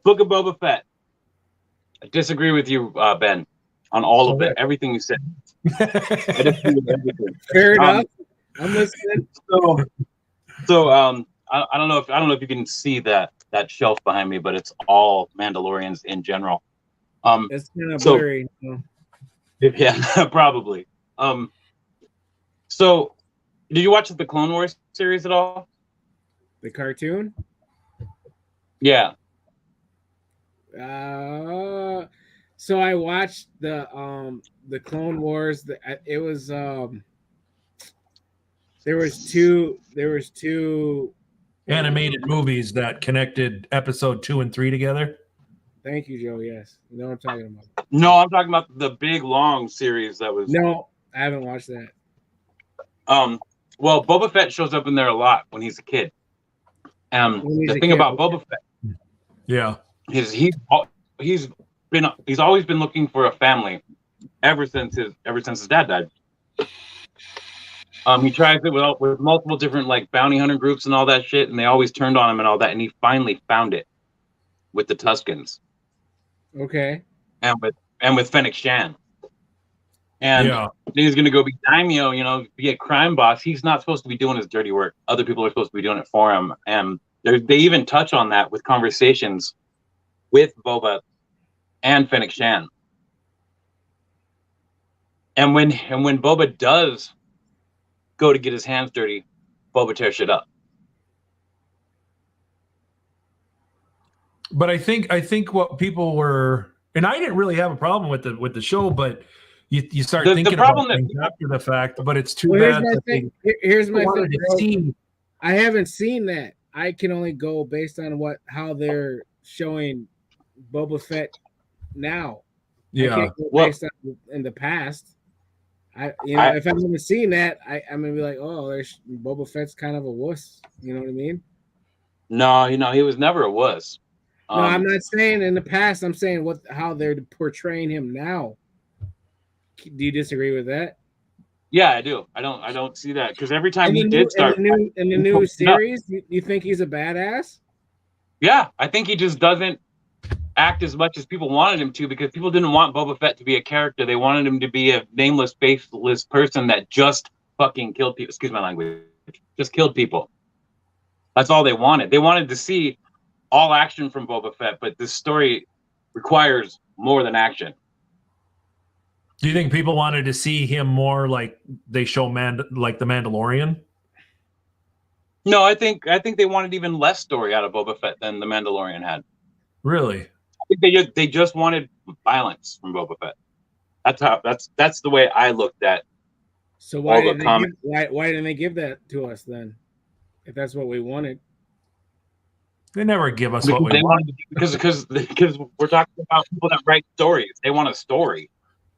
Book of Boba Fett. I disagree with you, Ben, on all of it. Everything you said. I disagree with everything. Fair enough. I'm listening. So I don't know if you can see that shelf behind me, but it's all Mandalorians in general. It's kind of so- blurry. So. Yeah, probably. So did you watch the Clone Wars series at all? The cartoon? Yeah. So I watched the Clone Wars. It was there was two Animated movies that connected episode 2 and 3 together. Thank you, Joe. Yes, you know what I'm talking about. No, I'm talking about the big long series that was. No, I haven't watched that. Well, Boba Fett shows up in there a lot when he's a kid. The thing about Boba Fett, Yeah. is he's always been looking for a family ever since his dad died. He tries it with multiple different like bounty hunter groups and all that shit, and they always turned on him and all that, and he finally found it with the Tuskens. Okay. And with Fennec Shan. And Yeah. he's gonna go be daimyo, be a crime boss. He's not supposed to be doing his dirty work. Other people are supposed to be doing it for him. And they even touch on that with conversations with Boba and Fennec Shan. And when Boba does go to get his hands dirty, Boba tears shit up. But I think what people were, and I didn't really have a problem with the show, but you start The thinking problem about that- things after the fact. But it's too Well, bad that they here's my wanted thing, to bro. see. I haven't seen that. I can only go based on how they're showing Boba Fett now. I Yeah. can't go Well- based on in the past. If I haven't seen that, I'm gonna be like, oh, there's Boba Fett's kind of a wuss. You know what I mean? No, he was never a wuss. No, I'm not saying in the past. I'm saying how they're portraying him now. Do you disagree with that? Yeah, I do. I don't see that because every time In he the did start, new No. series, you think he's a badass? yeah, I think he just doesn't act as much as people wanted him to because people didn't want Boba Fett to be a character. They wanted him to be a nameless, faceless person that just fucking killed people. Excuse my language. Just killed people. That's all they wanted. They wanted to see all action from Boba Fett, but this story requires more than action. Do you think people wanted to see him more like they show like the Mandalorian? No, I think they wanted even less story out of Boba Fett than the Mandalorian had. Really? I think they just wanted violence from Boba Fett. That's the way I looked at. So why All the why didn't they give that to us then? If that's what we wanted. They never give us what we They want. wanted because we're talking about people that write stories. They want a story.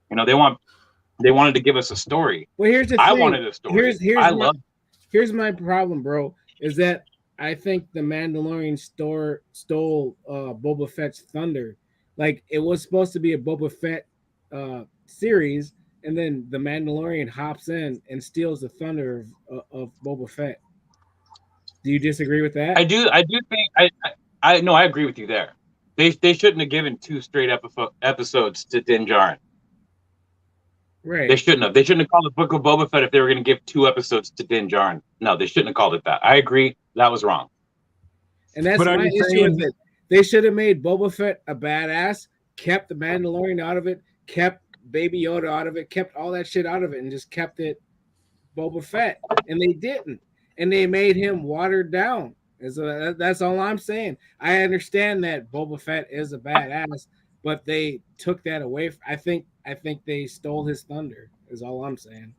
They wanted to give us a story. Well, here's the thing. I wanted a story. Here's my problem, bro. Is that I think the Mandalorian stole Boba Fett's thunder. Like it was supposed to be a Boba Fett series, and then the Mandalorian hops in and steals the thunder of Boba Fett. Do you disagree with that? I do think I no, I agree with you there. They shouldn't have given 2 straight episodes to Din Djarin. Right. They shouldn't have. They shouldn't have called it Book of Boba Fett if they were going to give 2 episodes to Din Djarin. No, they shouldn't have called it that. I agree. That was wrong. And that's But are my you issue saying- with it. They should have made Boba Fett a badass, kept the Mandalorian out of it, kept Baby Yoda out of it, kept all that shit out of it, and just kept it Boba Fett. And they didn't. And they made him watered down. And so that's all I'm saying. I understand that Boba Fett is a badass, but they took that away. I think they stole his thunder. Is all I'm saying.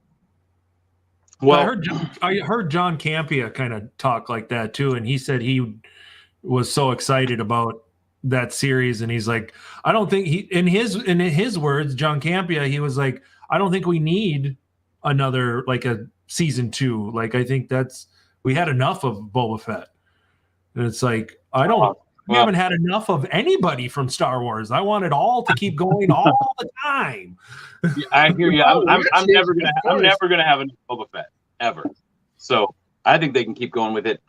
Well, I heard John Campea kind of talk like that too, and he said he was so excited about that series, and he's like, I don't think in his words, John Campea, he was like, I don't think we need another like a season 2. Like, I think we had enough of Boba Fett. And it's like, we haven't had enough of anybody from Star Wars. I want it all to keep going all the time. I hear you. I'm never gonna have enough Boba Fett ever. So I think they can keep going with it.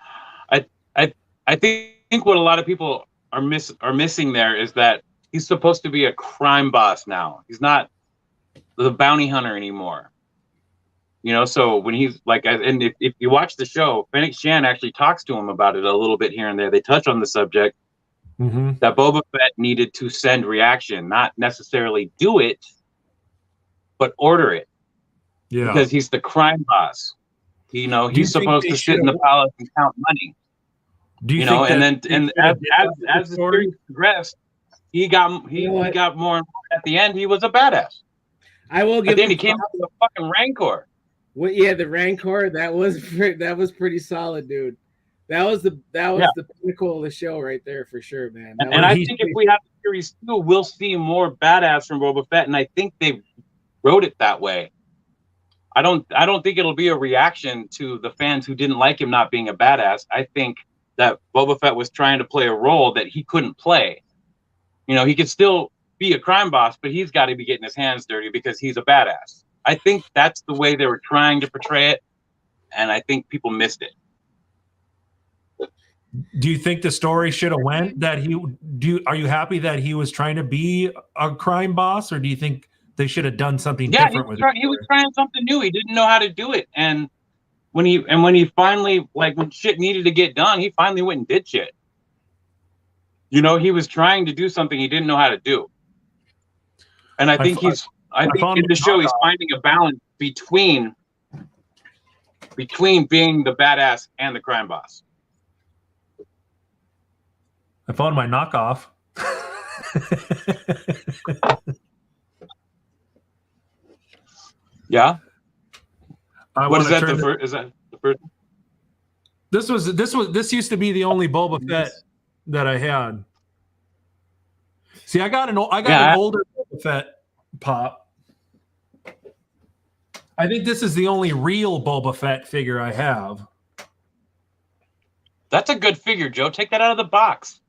I think what a lot of people are missing there is that he's supposed to be a crime boss now. He's not the bounty hunter anymore. You know, so when he's like, and if you watch the show, Fennec Shan actually talks to him about it a little bit here and there. They touch on the subject that Boba Fett needed to send reaction, not necessarily do it, but order it. Yeah, because he's the crime boss. You know, he's supposed to sit in the palace and count money. Do you know? And as the series progressed, he got more. At the end, he was a badass. I will give. Then he came up with a fucking Rancor. Well, yeah, the Rancor that was pretty solid, dude. That was the pinnacle of the show right there for sure, man. And I think if we have series 2, we'll see more badass from Boba Fett, and I think they wrote it that way. I don't think it'll be a reaction to the fans who didn't like him not being a badass. I think that Boba Fett was trying to play a role that he couldn't play. You know, he could still be a crime boss, but he's got to be getting his hands dirty because he's a badass. I think that's the way they were trying to portray it, and I think people missed it. Do you think the story should have went that are you happy that he was trying to be a crime boss, or do you think they should have done something different with it? He was trying something new. He didn't know how to do it, and when he finally, like, when shit needed to get done, he finally went and did shit. You know, he was trying to do something he didn't know how to do. And I think in the show he's finding a balance between being the badass and the crime boss. I found my knockoff. Yeah. What is that? Is that the first? This used to be the only Boba Fett that I had. See, I got an older Boba Fett pop. I think this is the only real Boba Fett figure I have. That's a good figure, Joe. Take that out of the box.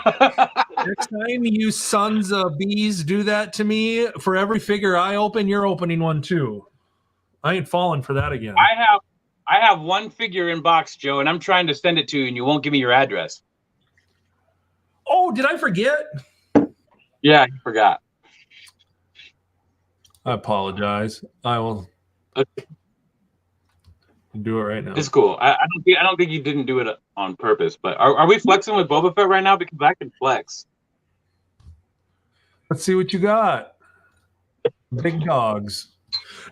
Next time you sons of bees do that to me, for every figure I open, you're opening one too. I ain't falling for that again. I have one figure in box, Joe, and I'm trying to send it to you, and you won't give me your address. Oh, did I forget? Yeah, you forgot. I apologize. I will do it right now. It's cool. I don't think you didn't do it on purpose, but are we flexing with Boba Fett right now? Because I can flex. Let's see what you got. Big dogs.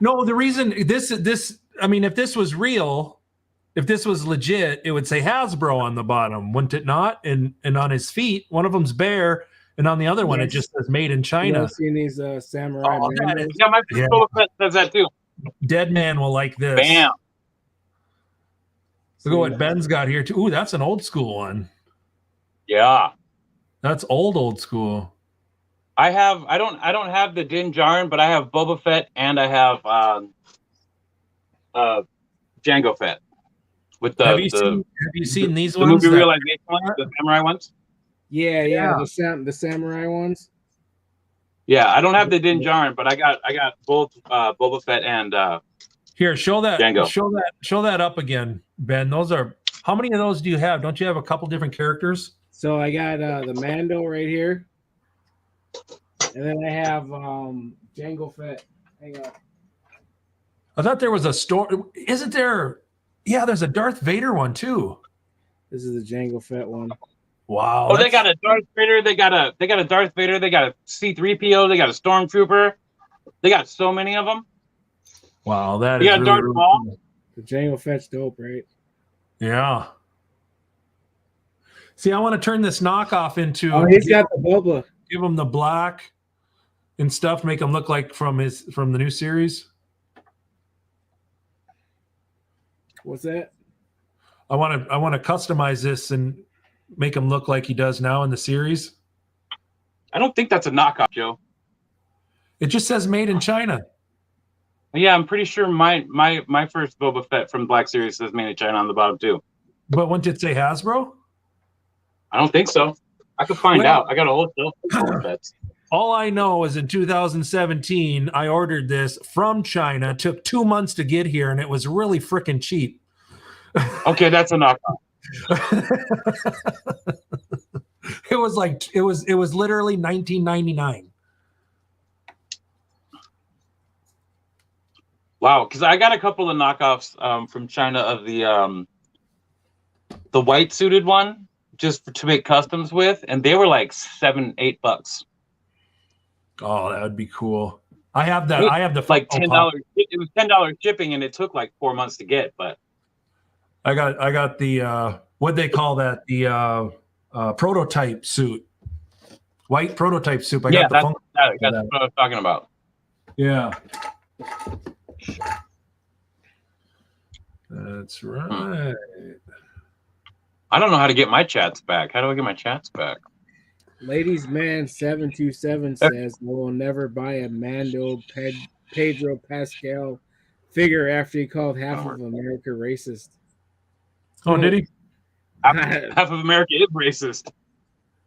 No, the reason this I mean, if this was real, if this was legit, it would say Hasbro on the bottom, wouldn't it not? And on his feet, one of them's bear, and on the other one, it just says made in China. I've seen these samurai. Yeah, my Boba Fett says that too. Dead Man will like this. Bam. Look at what Ben's got here too. Ooh, that's an old school one. Yeah. That's old school. I don't have the Din Djarin, but I have Boba Fett and I have Jango Fett. With the have you seen these the ones? Movie realization ones, the samurai ones? Yeah. The samurai ones. Yeah, I don't have the Din Djarin, but I got both Boba Fett and here, show that Jango. Show that up again, Ben. Those are, how many of those do you have? Don't you have a couple different characters? So I got the Mando right here. And then I have Jango Fett. Hang on. I thought there was a story. Isn't there? Yeah, there's a Darth Vader one too. This is the Jango Fett one. Wow. Oh, they got a Darth Vader. They got a Darth Vader. They got a C-3PO. They got a Stormtrooper. They got so many of them. Wow, that is really, Darth really Maul. cool. The Jango Fett's dope, right? Yeah. See, I want to turn this knockoff into. Oh, he's got the Boba. Give him the black and stuff. Make him look like from the new series. What's that? I want to customize this and make him look like he does now in the series. I don't think that's a knockoff, Joe. It just says made in China. Yeah, I'm pretty sure my first Boba Fett from Black Series says made in China on the bottom too. But wouldn't it say Hasbro? I don't think so. I could find out. I got a whole shelf of Boba Fett's. All I know is in 2017, I ordered this from China. It took 2 months to get here, and it was really freaking cheap. Okay, that's a knockoff. It was literally $19.99. Wow, because I got a couple of knockoffs from China of the white suited one to make customs with, and they were like $7-8. Oh, that would be cool. I have that. I have the like $10. It was $10 shipping, and it took like 4 months to get. But I got the what they call that, the prototype suit, white prototype suit. That's what I was talking about. Yeah, that's right. I don't know how to get my chats back. How do I get my chats back? Ladies Man 727 says I will never buy a Mando Pedro Pascal figure after he called half of America racist. Oh, did he? Half of America is racist.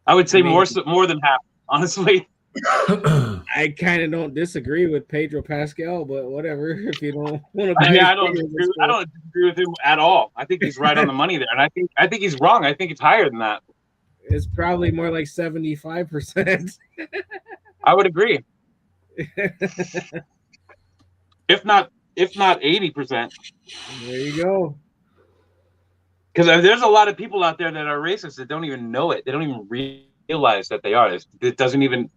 I would say more than half, honestly. I kind of don't disagree with Pedro Pascal, but whatever. If you don't want to buy, I don't disagree with him at all. I think he's right on the money there, and I think he's wrong. I think it's higher than that. It's probably more like 75%. I would agree. If not 80%. There you go. Because there's a lot of people out there that are racist that don't even know it. They don't even realize that they are. It doesn't even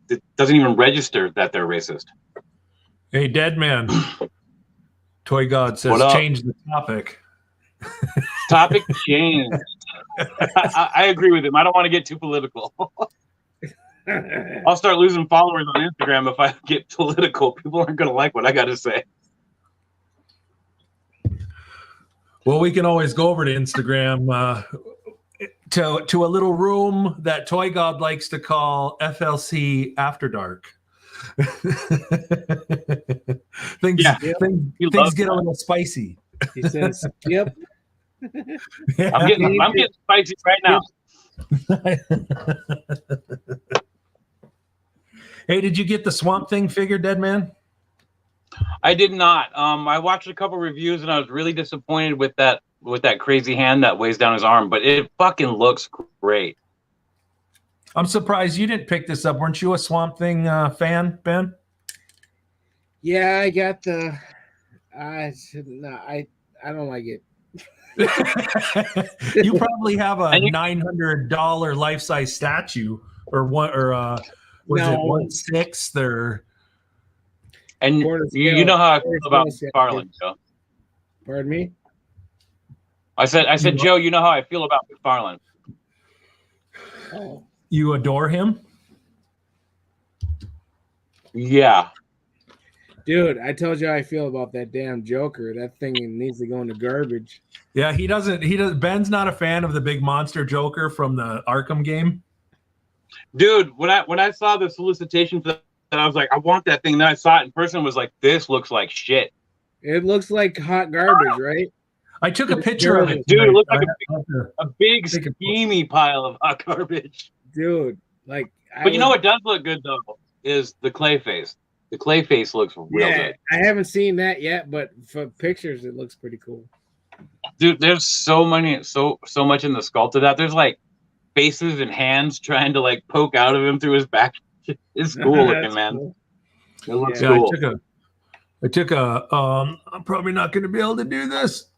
register that they're racist. Hey, Dead Man. Toy God says change the topic. Topic changed. I agree with him. I don't want to get too political. I'll start losing followers on Instagram if I get political. People aren't going to like what I got to say. Well, we can always go over to Instagram to a little room that Toy God likes to call FLC After Dark. Things get a little spicy. He says, "Yep." Yeah. I'm getting spicy right now. Hey, did you get the Swamp Thing figure, Dead Man? I did not. I watched a couple reviews and I was really disappointed with that crazy hand that weighs down his arm, but it fucking looks great. I'm surprised you didn't pick this up. Weren't you a Swamp Thing fan, Ben? Yeah, I got the. I don't like it. You probably have a $900 life-size statue, or what? Or was it 1/6 or? And you know how I feel about McFarlane, Joe. Pardon me? I said, Joe, you know how I feel about McFarlane. Oh. You adore him? Yeah. Dude, I told you how I feel about that damn Joker. That thing needs to go in the garbage. Yeah, he doesn't. Ben's not a fan of the big monster Joker from the Arkham game. Dude, when I saw the solicitation for that, I was like, I want that thing. Then I saw it in person and was like, this looks like shit. It looks like hot garbage, right? I took a picture of it. Dude, it looks like a big steamy pile of hot garbage. Dude, like. But you know what does look good, though, is the clay face. The clay face looks real good. I haven't seen that yet, but for pictures, it looks pretty cool. Dude, there's so much in the sculpt of that. There's like faces and hands trying to like poke out of him through his back. It's cool looking, man. Cool. It looks cool. I took a I'm probably not going to be able to do this.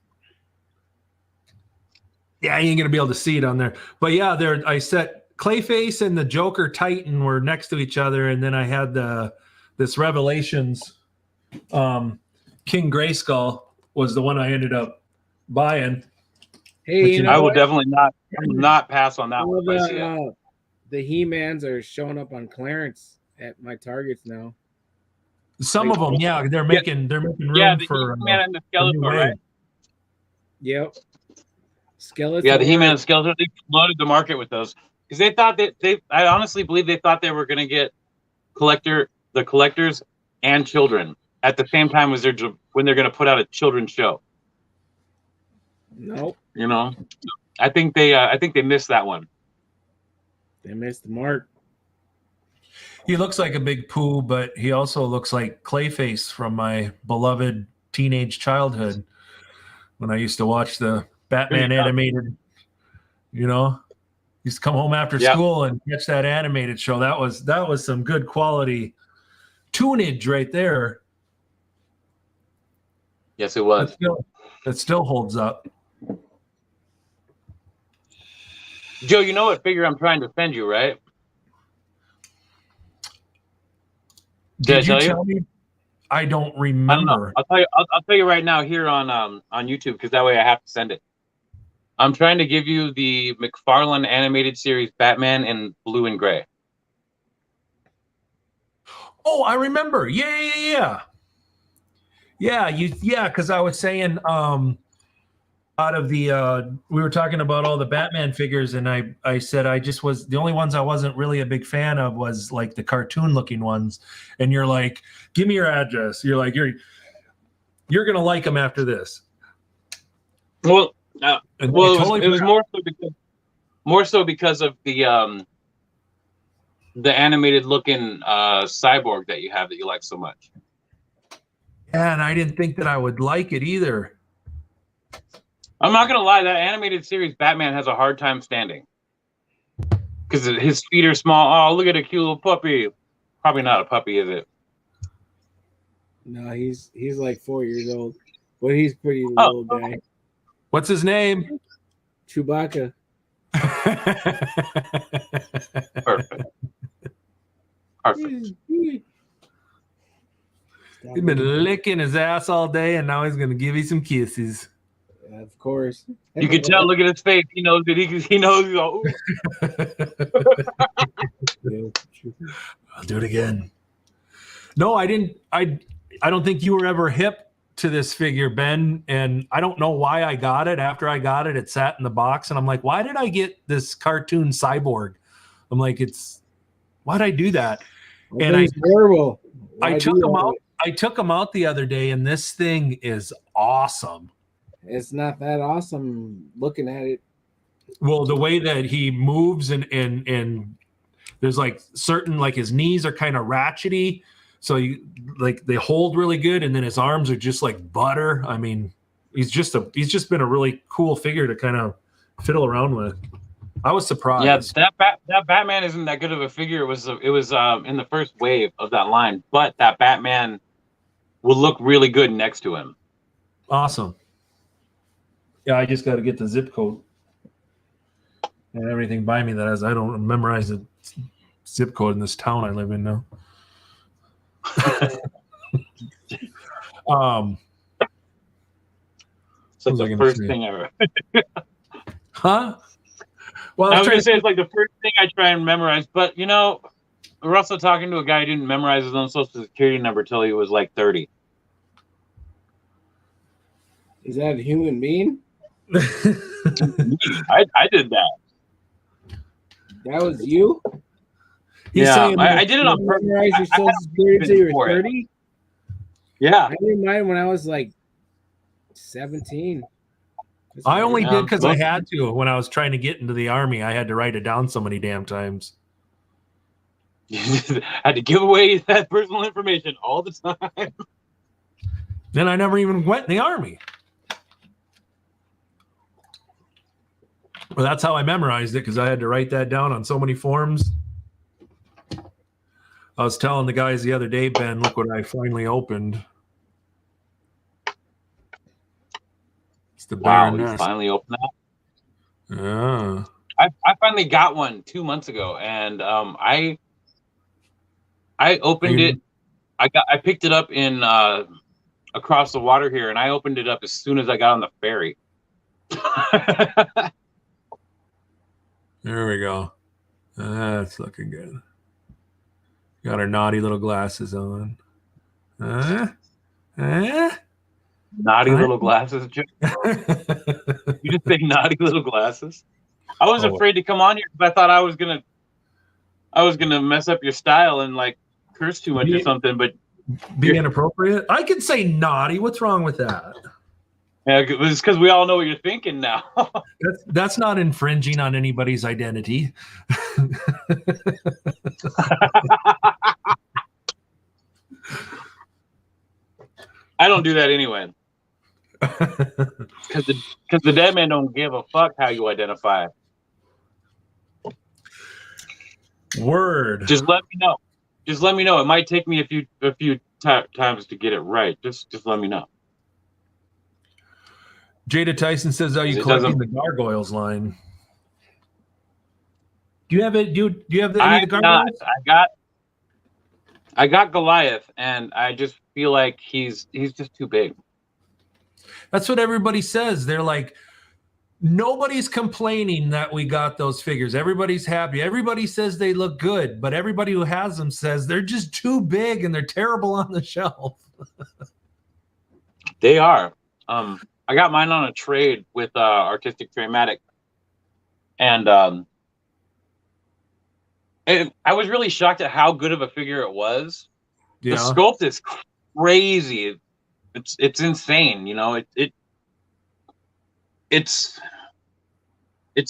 Yeah, you ain't going to be able to see it on there. But yeah, I set Clayface and the Joker Titan were next to each other, and then I had this Revelations King Grayskull was the one I ended up buying. Hey, I will definitely not pass on that one. The He-Mans are showing up on clearance at my Targets now. Some of them, yeah, they're making room the for He-Man and the Skeletor, right? Yep. Skeletor. Yeah, the He-Man and Skeletor, they flooded the market with those because they thought I honestly believe they thought they were going to get the collectors and children at the same time as when they're going to put out a children's show. Nope. You know, I think they missed that one. They missed the mark. He looks like a big poo, but he also looks like Clayface from my beloved teenage childhood when I used to watch the Batman animated. You know, used to come home after school and catch that animated show. That was some good quality tunage right there. Yes, it was. That still holds up. Joe, you know what figure I'm trying to send you, right? Did you tell me? I don't remember. I don't know. I'll tell you. I'll tell you right now here on YouTube, because that way I have to send it. I'm trying to give you the McFarlane animated series Batman in blue and gray. Oh, I remember. Yeah. Because I was saying out of the we were talking about all the Batman figures, and I said I just was the only ones I wasn't really a big fan of was like the cartoon looking ones, and you're like, give me your address. You're like, you're gonna like them after this. Well, it was more so because of the animated looking cyborg that you have that you like so much. Yeah, and I didn't think that I would like it either. I'm not gonna lie, that animated series Batman has a hard time standing because his feet are small. Oh, look at a cute little puppy. Probably not a puppy, is it? No, he's like 4 years old, but he's pretty little guy. What's his name? Chewbacca. Perfect. He's been licking his ass all day, and now he's gonna give you some kisses. Of course. You can tell. Look at his face. He knows that he knows. I'll do it again. No, I didn't. I don't think you were ever hip to this figure, Ben. And I don't know why I got it. After I got it, it sat in the box, and I'm like, why did I get this cartoon cyborg? I'm like, why'd I do that? And it's horrible. I took him out. I took him out the other day, and this thing is awesome. It's not that awesome looking at it. Well, the way that he moves and there's like certain, like his knees are kind of ratchety, so they hold really good, and then his arms are just like butter. I mean, he's just been a really cool figure to kind of fiddle around with. I was surprised. Yeah, that Batman isn't that good of a figure. It was in the first wave of that line, but that Batman will look really good next to him. Awesome. Yeah, I just got to get the zip code and everything by me that I don't memorize the zip code in this town I live in now. It's like the first thing ever. Huh? Well, I was going to say it's like the first thing I try and memorize, but you know, we're also talking to a guy who didn't memorize his own social security number till he was like 30. Is that a human being? I did that. That was you? Yeah, I did it on purpose. Memorize your social security until you were 30? Yeah. I did mine when I was like 17. I only did because I had to. When I was trying to get into the Army, I had to write it down so many damn times. You had to give away that personal information all the time. Then I never even went in the Army. Well, that's how I memorized it, because I had to write that down on so many forms. I was telling the guys the other day, Ben, look what I finally opened. It's the Baroness. You finally opened that? Yeah. I finally got one 2 months ago, and I opened it. I picked it up in across the water here, and I opened it up as soon as I got on the ferry. There we go. That's looking good. Got our naughty little glasses on. Naughty little glasses. You just say naughty little glasses. I was afraid to come on here because I thought I was gonna mess up your style and like curse too much or something. But Being inappropriate? I can say naughty. What's wrong with that? Yeah, it's because we all know what you're thinking now. That's not infringing on anybody's identity. I don't do that anyway. Because the dead man don't give a fuck how you identify. Word. Just let me know. Just let me know. It might take me a few times to get it right. Just let me know. Jada Tyson says, "Are you It collecting doesn't- the gargoyles line? Do you have it? Do you have any I'm of the not. gargoyles? I got Goliath, and I just feel like he's just too big. That's what everybody says. They're like, nobody's complaining that we got those figures. Everybody's happy. Everybody says they look good, but everybody who has them says they're just too big and they're terrible on the shelf. They are. I got mine on a trade with Artistic Tramatic, and I was really shocked at how good of a figure it was. Yeah. The sculpt is crazy. It's insane. You know, it's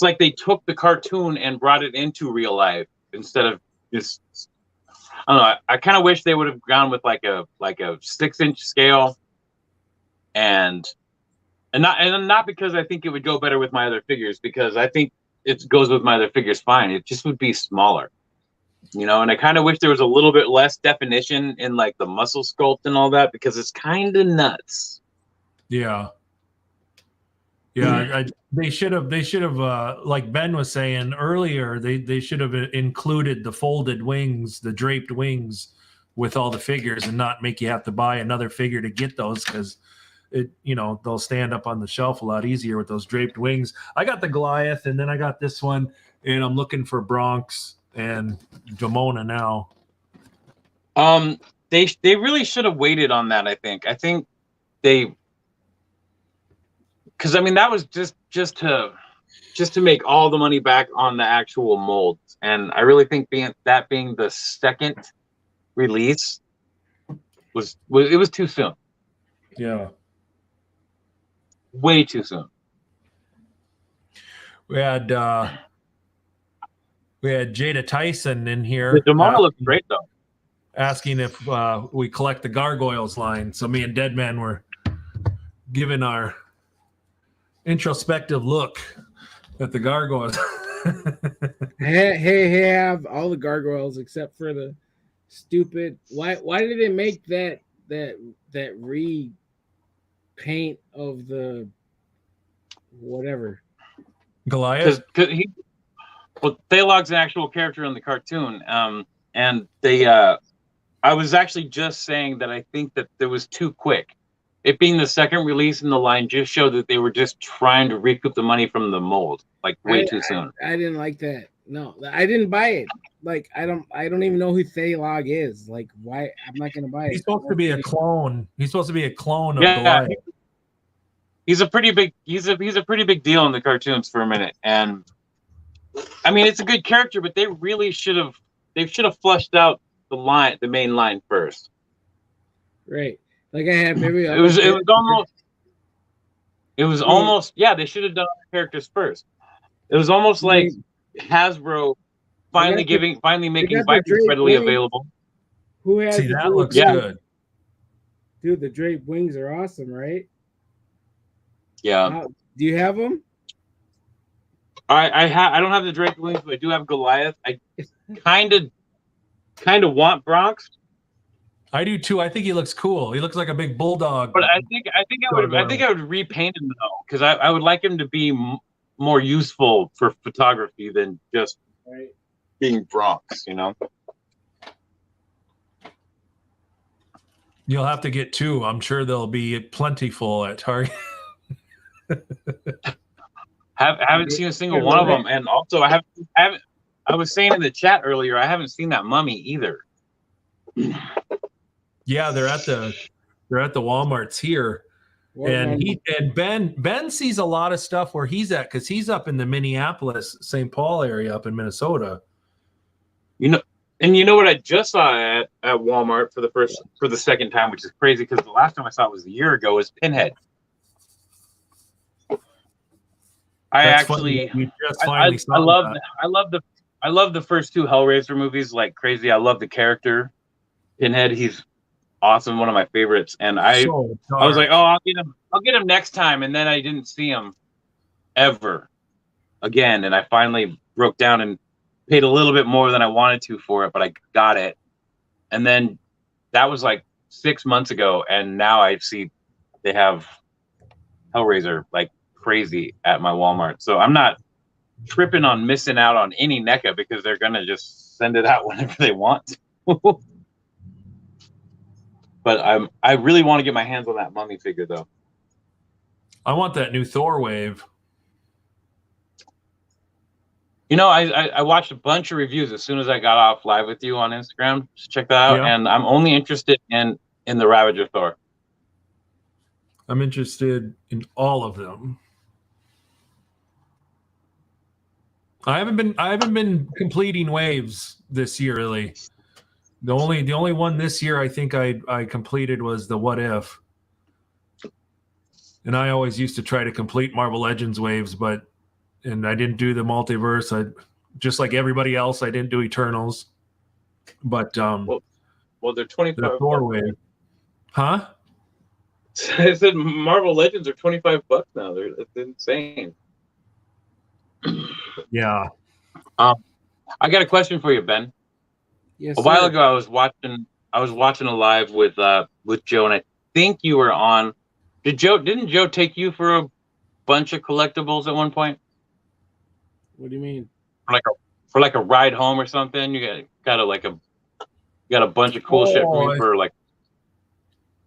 like they took the cartoon and brought it into real life instead of just. I don't know. I kind of wish they would have gone with like a 6-inch scale, and not because I think it would go better with my other figures, because I think it goes with my other figures fine. It just would be smaller, you know. And I kind of wish there was a little bit less definition in like the muscle sculpt and all that, because it's kind of nuts. Yeah. Yeah, they should have like Ben was saying earlier, they should have included the folded wings, the draped wings with all the figures, and not make you have to buy another figure to get those, because they'll stand up on the shelf a lot easier with those draped wings. I got the Goliath, and then I got this one, and I'm looking for Bronx and Demona now. They really should have waited on that. I think they, because I mean that was just to make all the money back on the actual molds, and I really think being the second release was too soon. Yeah. Way too soon. We had Jada Tyson in here. The Demona looks great though. Asking if we collect the gargoyles line. So me and Deadman were giving our introspective look at the gargoyles. Hey, have all the gargoyles except for the stupid. Why did they make that repaint of the whatever Goliath? Because Thalog's an actual character in the cartoon, and they I was actually just saying that I think that it was too quick. It being the second release in the line just showed that they were just trying to recoup the money from the mold, like way too soon. I didn't like that. No, I didn't buy it. Like I don't even know who Thalog is. Like why I'm not gonna buy it. He's supposed to be a clone. He's supposed to be a clone of Yeah, Goliath. he's a pretty big pretty big deal in the cartoons for a minute. And I mean it's a good character, but they really should have fleshed out the main line first. Right. Like I have maybe It was almost yeah, they should have done the characters first. It was almost like Hasbro finally making Vikings readily available. Who has See, that looks Yeah. good. Dude, the draped wings are awesome, right? Yeah. Do you have them? I don't have the draped wings, but I do have Goliath. I kind of want Bronx. I do too. I think he looks cool. He looks like a big bulldog. But I think I would repaint him though, because I would like him to be more useful for photography than just being Bronx, you know. You'll have to get two. I'm sure they'll be plentiful at Target. Haven't seen a single one of them, and also I haven't. I was saying in the chat earlier, I haven't seen that mummy either. Yeah, they're at the Walmarts here. And Ben sees a lot of stuff where he's at, because he's up in the Minneapolis, St. Paul area up in Minnesota. You And you know what I just saw at Walmart for the second time, which is crazy because the last time I saw it was a year ago, is Pinhead. That's funny. You just finally saw that. I love the first two Hellraiser movies like crazy. I love the character Pinhead. He's awesome, one of my favorites. And I was like, oh, I'll get him next time, and then I didn't see him ever again. And I finally broke down and paid a little bit more than I wanted to for it, but I got it. And then that was like 6 months ago, and now I see they have Hellraiser like crazy at my Walmart. So I'm not tripping on missing out on any NECA because they're gonna just send it out whenever they want. But I really want to get my hands on that mummy figure though. I want that new Thor wave. You know, I watched a bunch of reviews as soon as I got off live with you on Instagram. Just check that out. Yeah. And I'm only interested in the Ravager Thor. I'm interested in all of them. I haven't been completing waves this year really. The only one this year I think I completed was the What If. And I always used to try to complete Marvel Legends waves, and I didn't do the multiverse. I just like everybody else, I didn't do Eternals. But well they're 25. The Thor wave. Huh? I said Marvel Legends are $25 now. It's insane. Yeah. I got a question for you, Ben. Yes. A while ago, I was watching a live with Joe, and I think you were on. Didn't Joe take you for a bunch of collectibles at one point? What do you mean? For like a ride home or something? You got a bunch of cool shit for me for like.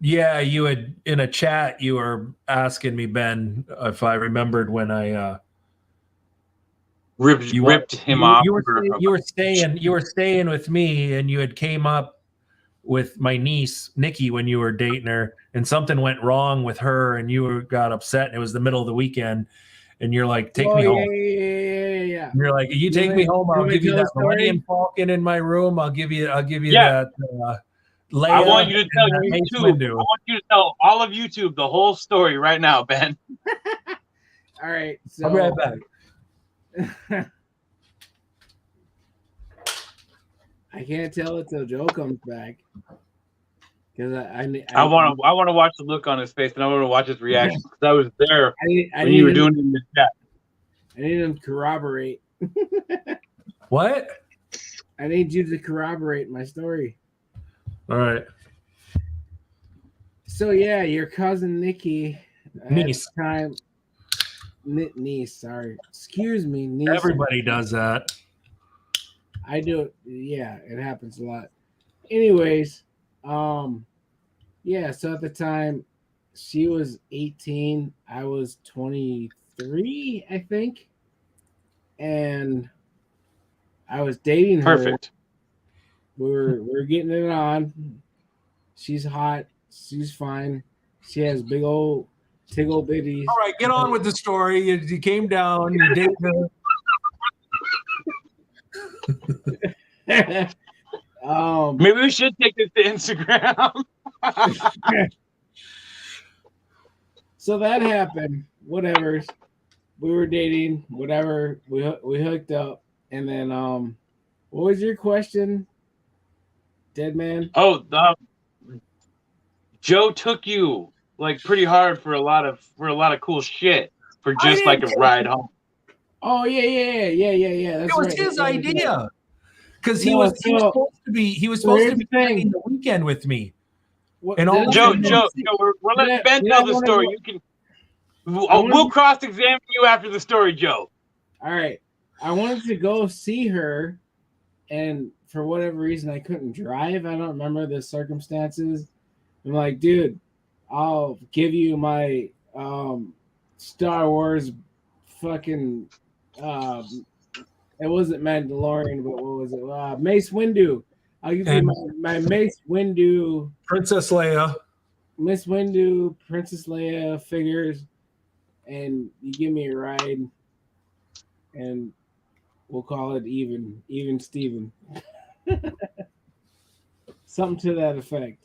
Yeah, you had in a chat. You were asking me, Ben, if I remembered when I ripped him off. You were staying with me, and you had came up with my niece Nikki when you were dating her, and something went wrong with her, and you got upset. And it was the middle of the weekend, and you're like, "Take me home." Yeah. And you're like, "You take me home. I'll give you that Millennium Falcon in my room. I'll give you that." Leia, I want you to tell YouTube. I want you to tell all of YouTube the whole story right now, Ben. All right. So I'll be right back. I can't tell it till Joe comes back because I want to watch the look on his face, and I want to watch his reaction because I was there when you were doing it in the chat. I need him to corroborate. What? I need you to corroborate my story. All right. So yeah, your cousin Nikki. Niece. Niece. Sorry. Excuse me. Niece. Everybody does that. I do it. Yeah, it happens a lot. Anyways, yeah. So at the time, she was 18. I was 23, I think, and I was dating her. Perfect. We're getting it on. She's hot. She's fine. She has big old tiggle bitties. All right, get on with the story. You came down. You dated her. Maybe we should take this to Instagram. So that happened. Whatever. We were dating. Whatever. We hooked up, and then what was your question, Dead Man? Oh, Joe took you like pretty hard for a lot of cool shit for just like a ride home. Oh yeah. That's it was his idea because he was supposed to be spending the weekend with me. And all Joe, we're letting Ben tell the story. We'll cross-examine you after the story, Joe. All right. I wanted to go see her, and for whatever reason, I couldn't drive. I don't remember the circumstances. I'm like, dude, I'll give you my Star Wars fucking it wasn't Mandalorian, but what was it? Mace Windu. I'll give you my Mace Windu, Princess Leia, Miss Windu, Princess Leia figures, and you give me a ride, and we'll call it even Steven. Something to that effect.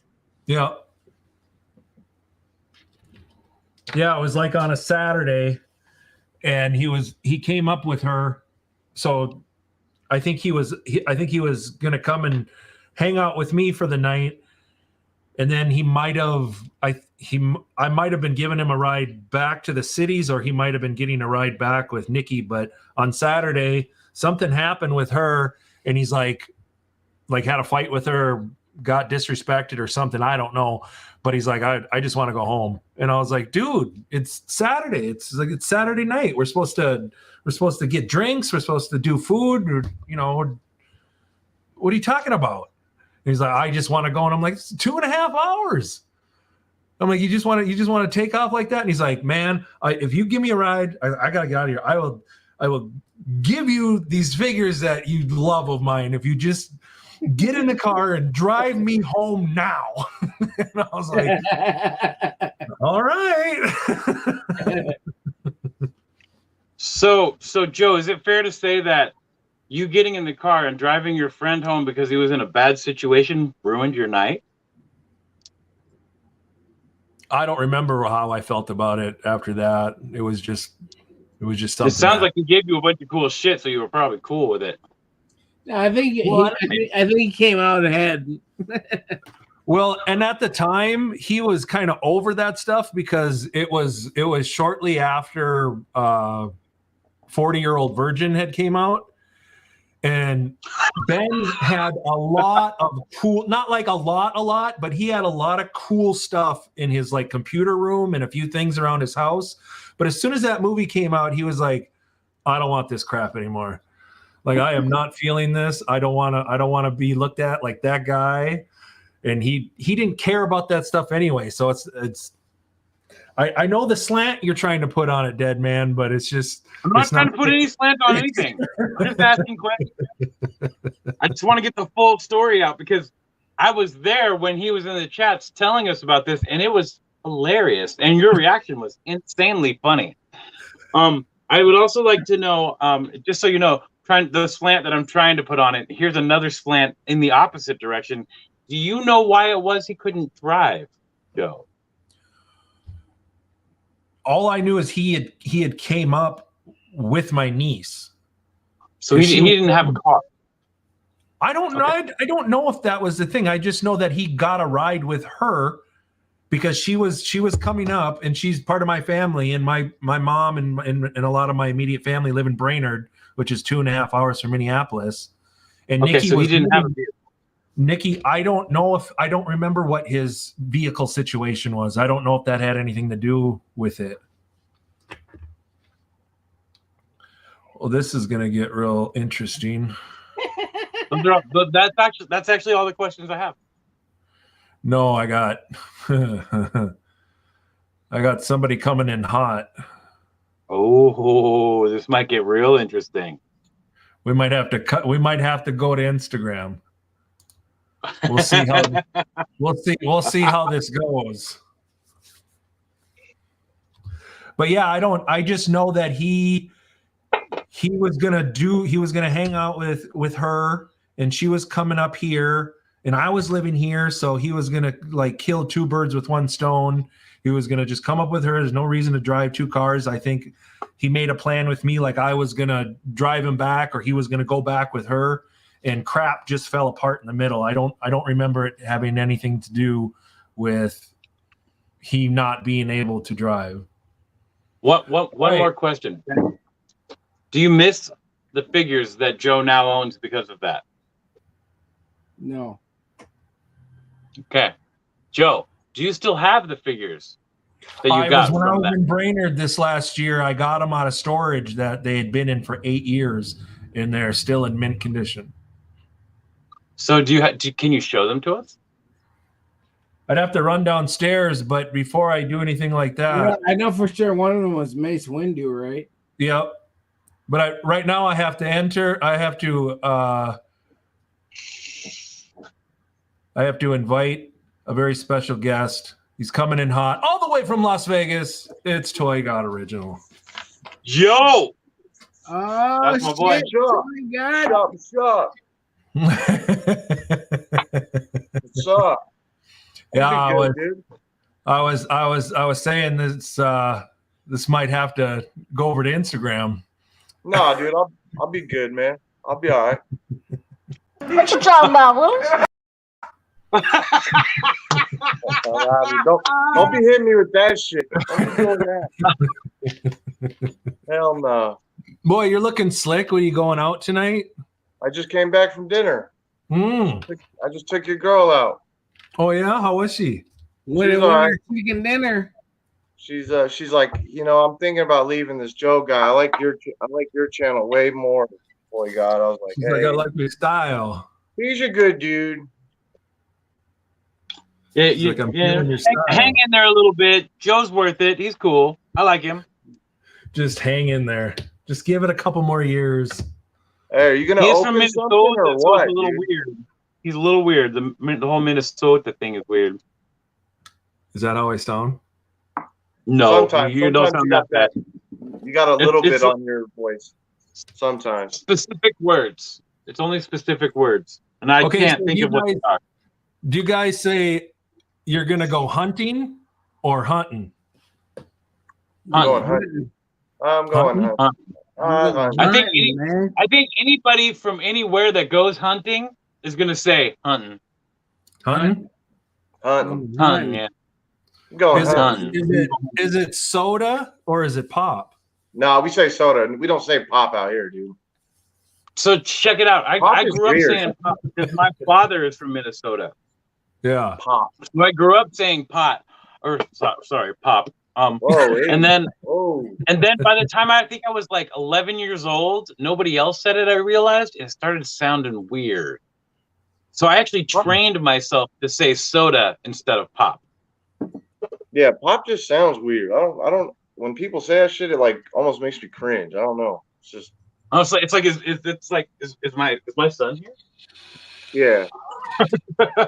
Yeah. Yeah, it was like on a Saturday, and he came up with her. So I think he was gonna come and hang out with me for the night, and then I might have been giving him a ride back to the cities, or he might have been getting a ride back with Nikki. But on Saturday, something happened with her, and he's like had a fight with her, got disrespected or something. I don't know. But he's like, I just want to go home. And I was like, dude, it's Saturday. It's Saturday night. We're supposed to get drinks. We're supposed to do food. Or, what are you talking about? And he's like, I just want to go. And I'm like, it's 2.5 hours. I'm like, you just want to take off like that? And he's like, man, if you give me a ride, I gotta get out of here. I will give you these figures that you love of mine if you just get in the car and drive me home now. And I was like, all right. So Joe, is it fair to say that you getting in the car and driving your friend home because he was in a bad situation ruined your night? I don't remember how I felt about it after that. It was just something. It sounds like he gave you a bunch of cool shit, so you were probably cool with it. I think he came out ahead. Well, and at the time he was kind of over that stuff because it was shortly after 40-Year-Old Virgin had came out, and Ben had a lot of cool, not like a lot, but he had a lot of cool stuff in his like computer room and a few things around his house. But as soon as that movie came out, he was like, I don't want this crap anymore. Like, I am not feeling this. I don't want to be looked at like that guy. And he didn't care about that stuff anyway. So I know the slant you're trying to put on it, Dead Man, but it's just. I'm not trying to put any slant on anything. I'm just asking questions. I just want to get the full story out because I was there when he was in the chats telling us about this, and it was hilarious. And your reaction was insanely funny. I would also like to know, just so you know, the slant that I'm trying to put on it, here's another slant in the opposite direction. Do you know why it was he couldn't drive, Joe? All I knew is he had came up with my niece. So he didn't have a car. I don't know. I don't know if that was the thing. I just know that he got a ride with her because she was coming up, and she's part of my family, and my mom and a lot of my immediate family live in Brainerd, which is 2.5 hours from Minneapolis. And okay, Nikki so he didn't have a vehicle. Nikki, I don't remember what his vehicle situation was. I don't know if that had anything to do with it. Well, this is going to get real interesting. That's actually all the questions I have. No, I got somebody coming in hot. Oh, this might get real interesting. We might have to go to Instagram. We'll see how this goes. But yeah, I just know that he was gonna hang out with her, and she was coming up here, and I was living here, so he was gonna like kill two birds with one stone. He was gonna just come up with her. There's no reason to drive two cars. I think he made a plan with me, like I was gonna drive him back, or he was gonna go back with her. And crap just fell apart in the middle. I don't remember it having anything to do with he not being able to drive. One more question. Do you miss the figures that Joe now owns because of that? No. Okay. Joe, do you still have the figures that you got when I from was that? in Brainerd this last year, I got them out of storage that they had been in for 8 years, and they're still in mint condition. So can you show them to us? I'd have to run downstairs, but before I do anything like that, I know for sure one of them was Mace Windu, right? Yep. But right now I have to enter. I have to invite a very special guest. He's coming in hot, all the way from Las Vegas. It's Toy God Original. Yo! Oh, that's my boy. Oh my God. Shut up. What's up? Yeah, I'll be good, dude. I was saying this might have to go over to Instagram. Nah, dude, I'll be good, man. I'll be all right. What you talking about, Willis? Don't be hitting me with that shit. Don't be doing that. Hell no. Boy, you're looking slick. What are you going out tonight? I just came back from dinner. I just took your girl out. Oh yeah, how was she? When She's all right. chicken dinner. She's like, I'm thinking about leaving this Joe guy. I like your channel way more. Boy, God, I was like, She's hey, like, I like your style. he's a good dude. Yeah, She's like, I'm feeling your style. hang in there a little bit. Joe's worth it. He's cool. I like him. Just hang in there. Just give it a couple more years. Hey, are you gonna He's open from something Minnesota, or so what? it's a little Dude? weird. He's a little weird. The whole Minnesota thing is weird. Is that how I sound? No, Sometimes you don't sound that bad. You got a little It's bit on your voice. Sometimes. Specific words. It's only specific words, and I can't think of what they are. Do you guys say you're gonna go hunting or hunting? I'm going hunting. I'm going hunting. I think anybody from anywhere that goes hunting is gonna say hunting. Hunting? Hunting, yeah. I'm going Is hunting. is it soda or is it pop? No, we say soda. We don't say pop out here, dude. So check it out. I is grew up weird. saying pop because my father is from Minnesota. Yeah. Pop. So I grew up saying pot, or sorry, pop. Whoa, hey. and then Oh. by the time I think I was like 11 years old, nobody else said it. I realized it started sounding weird. So I actually trained myself to say soda instead of pop. Yeah, pop just sounds weird. I don't. When people say that shit, it like almost makes me cringe. I don't know. It's just. Honestly, is my son here? Yeah.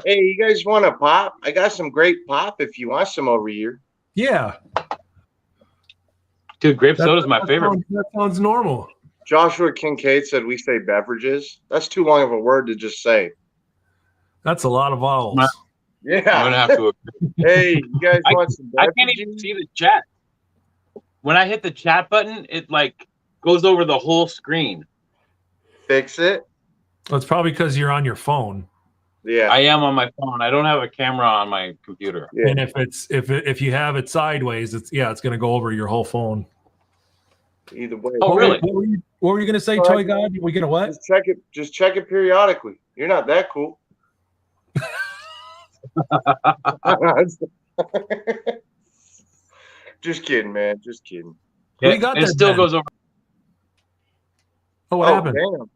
Hey, you guys want a pop? I got some great pop if you want some over here. Yeah. Dude, grape soda is my favorite. That sounds normal. Joshua Kincaid said we say beverages. That's too long of a word to just say. That's a lot of vowels. I'm Yeah. gonna have to. Hey, you guys want some I beverages? can't even see the chat. When I hit the chat button, it like goes over the whole screen. Fix it. That's probably because you're on your phone. Yeah. I am on my phone. I don't have a camera on my computer. Yeah. And if you have it sideways, it's going to go over your whole phone. Either way. Oh, really? What were you going to say, Toy God? We get a what? Just check it periodically. You're not that cool. Just kidding, man. Just kidding. Yeah, We got it that still then. goes over. Oh, what happened? Damn.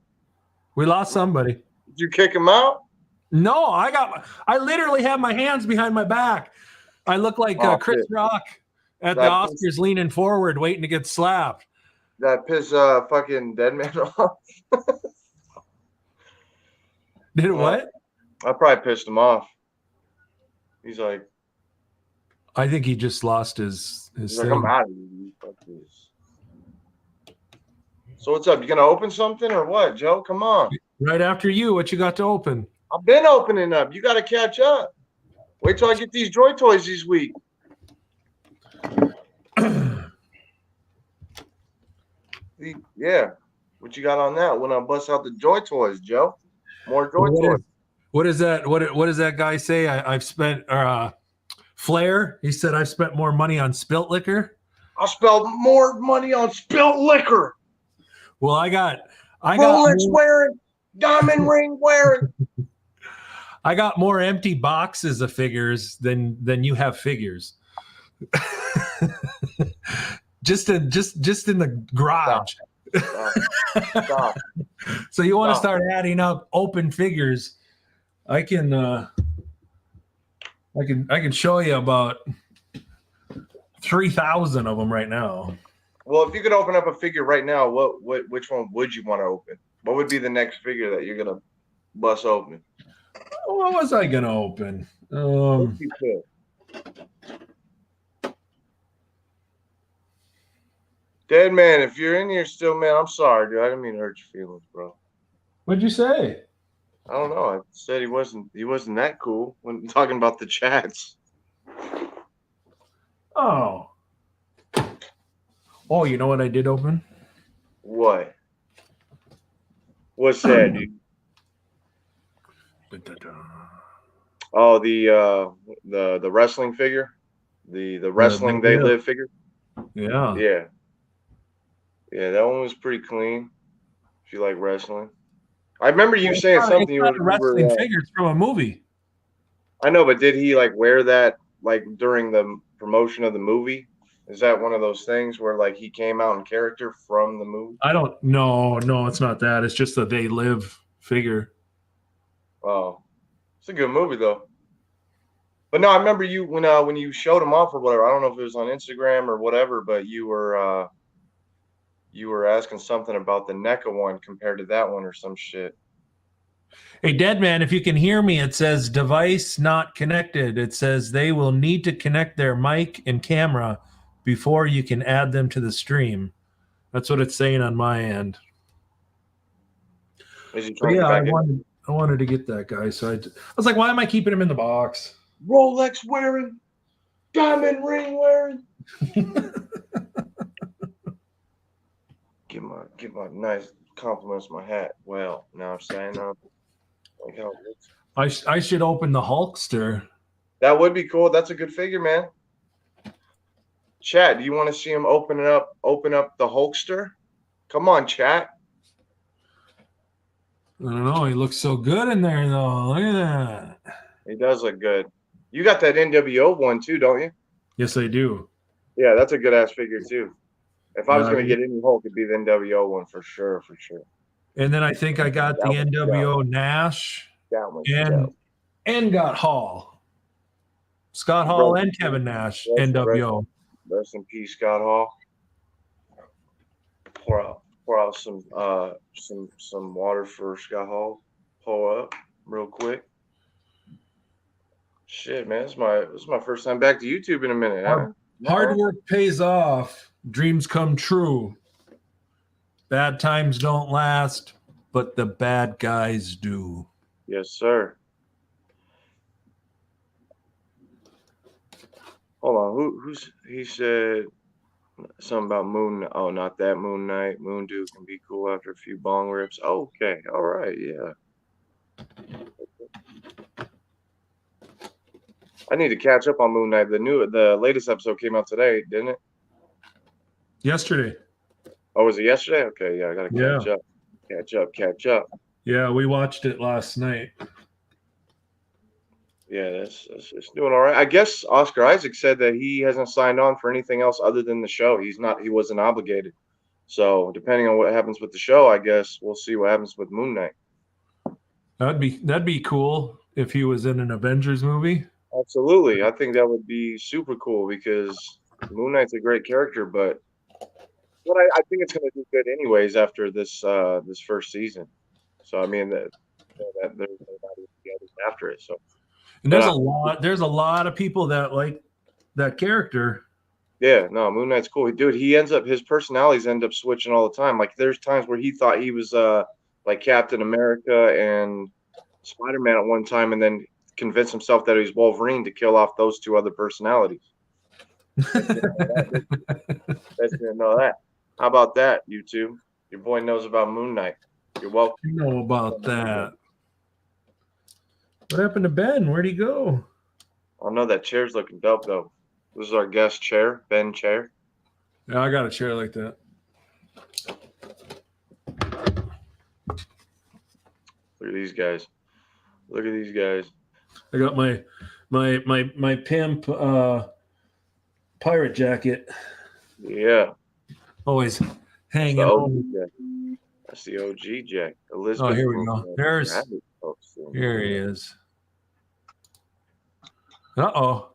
We lost somebody. Did you kick him out? No, I literally have my hands behind my back. I look like Chris shit. Rock at the That Oscars, leaning forward, waiting to get slapped. That piss fucking dead man off. Did it what? I probably pissed him off. He's like, I think he just lost his he's thing. like, I'm out of here. Fuck this. So what's up? You gonna open something or what, Joe? Come on. Right after you, what you got to open? I've been opening up. You got to catch up. Wait till I get these Joy Toys this week. Yeah. What you got on that? When I bust out the Joy Toys, Joe? More Joy Toys. What is that? What does that guy say? I've spent Flair. He said I've spent more money on spilt liquor. I spent more money on spilt liquor. Well, I got Rolex wearing, diamond ring wearing. I got more empty boxes of figures than you have figures. just in the garage. Stop. So you want to start adding up open figures? I can show you about 3,000 of them right now. Well, if you could open up a figure right now, which one would you want to open? What would be the next figure that you're gonna bust open? What was I gonna open? Dead man, if you're in here still, man, I'm sorry, dude. I didn't mean to hurt your feelings, bro. What'd you say? I don't know. I said he wasn't that cool when talking about the chats. Oh. Oh, you know what I did open? What? What's that, dude? Oh, the wrestling figure, the wrestling they live figure. Yeah. Yeah, that one was pretty clean. If you like wrestling, I remember you saying something. It's not a wrestling figure; it's from a movie. I know, but did he like wear that like during the promotion of the movie? Is that one of those things where like he came out in character from the movie? I don't. No, it's not that. It's just a They Live figure. Oh, it's a good movie though. But no, I remember you when you showed him off or whatever. I don't know if it was on Instagram or whatever, but you were asking something about the NECA one compared to that one or some shit. Hey, Deadman, if you can hear me, it says device not connected. It says they will need to connect their mic and camera before you can add them to the stream. That's what it's saying on my end. Is he trying to get back in? I wanted to get that guy, so I was like, why am I keeping him in the box? Rolex wearing, diamond ring wearing. Give my nice compliments my hat. Well, now I'm saying like how it looks. I should open the Hulkster. That would be cool. That's a good figure, man. Chat, do you want to see him open up the Hulkster? Come on, chat. I don't know. He looks so good in there, though. Look at that. He does look good. You got that NWO one too, don't you? Yes, I do. Yeah, that's a good ass figure too. If I was going to get any Hulk, it'd be the NWO one for sure. And then I think I got the NWO Nash and got Hall. Scott Hall and Kevin Nash, NWO. Rest in peace, Scott Hall. Pour out some water for Scott Hall. Pull up real quick. Shit, man, this is my first time back to YouTube in a minute. Hard work pays off. Dreams come true. Bad times don't last, but the bad guys do. Yes, sir. Hold on. He said something about Moon. Oh, not that Moon Knight. Moon Dude can be cool after a few bong rips. Okay. All right. Yeah. I need to catch up on Moon Knight. The latest episode came out today, didn't it? Yesterday. Oh, was it yesterday? Okay, yeah, I gotta catch up. Yeah, we watched it last night. Yeah, it's doing all right. I guess Oscar Isaac said that he hasn't signed on for anything else other than the show. He wasn't obligated. So depending on what happens with the show, I guess we'll see what happens with Moon Knight. That'd be cool if he was in an Avengers movie. Absolutely. I think that would be super cool because Moon Knight's a great character, but I think it's going to do good anyways after this first season. So I mean that there's not even the others after it. So and there's a lot of people that like that character. Yeah, no, Moon Knight's cool. Dude, his personalities end up switching all the time. Like there's times where he thought he was like Captain America and Spider-Man at one time, and then convince himself that he's Wolverine to kill off those two other personalities. Let's know that. How about that, YouTube? Your boy knows about Moon Knight. You're welcome. You know about that. What happened to Ben? Where'd he go? I know that chair's looking dope though. This is our guest chair, Ben Chair. Yeah, I got a chair like that. Look at these guys. Look at these guys. I got my pimp pirate jacket. Yeah. Always hanging on. That's the OG Jack. Elizabeth. Oh, here we go. Here he is. Uh-oh.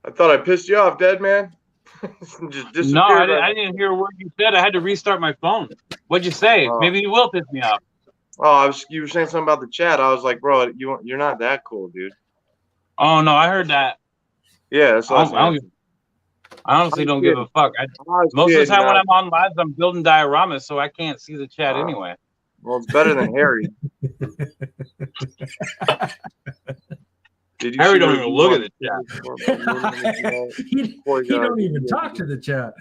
I thought I pissed you off, dead man. Just disappeared. No, I didn't hear a word you said. I had to restart my phone. What'd you say? Maybe you will piss me off. Oh, you were saying something about the chat. I was like, bro, you're not that cool, dude. Oh no, I heard that. Yeah, that's I honestly don't give a fuck. Most of the time when I'm on live, I'm building dioramas, so I can't see the chat anyway. Well, it's better than Harry. Did you Harry see don't the even look at review the chat. he don't even talk to the chat.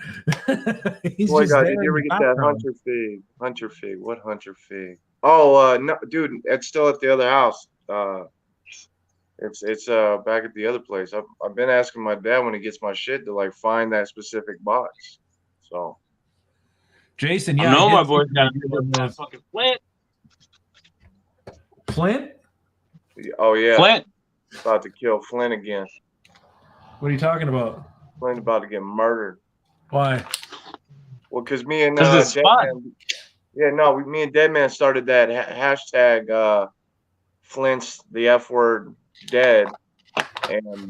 He's Boy, just God, there did you in ever the get that background. Hunter fig? Hunter fig. What Hunter fig? Oh, no, dude, it's still at the other house. It's back at the other place. I've been asking my dad when he gets my shit to like find that specific box. So Jason, I yeah, know I my did boy's see got you a on this. fucking Flint. Flint? oh yeah, Flint. about to kill Flint again. What are you talking about? Flint about to get murdered. Why? Well, because me and Because it's fun. Deadman, yeah, no, me and Deadman started that hashtag Flint's the F word dead, and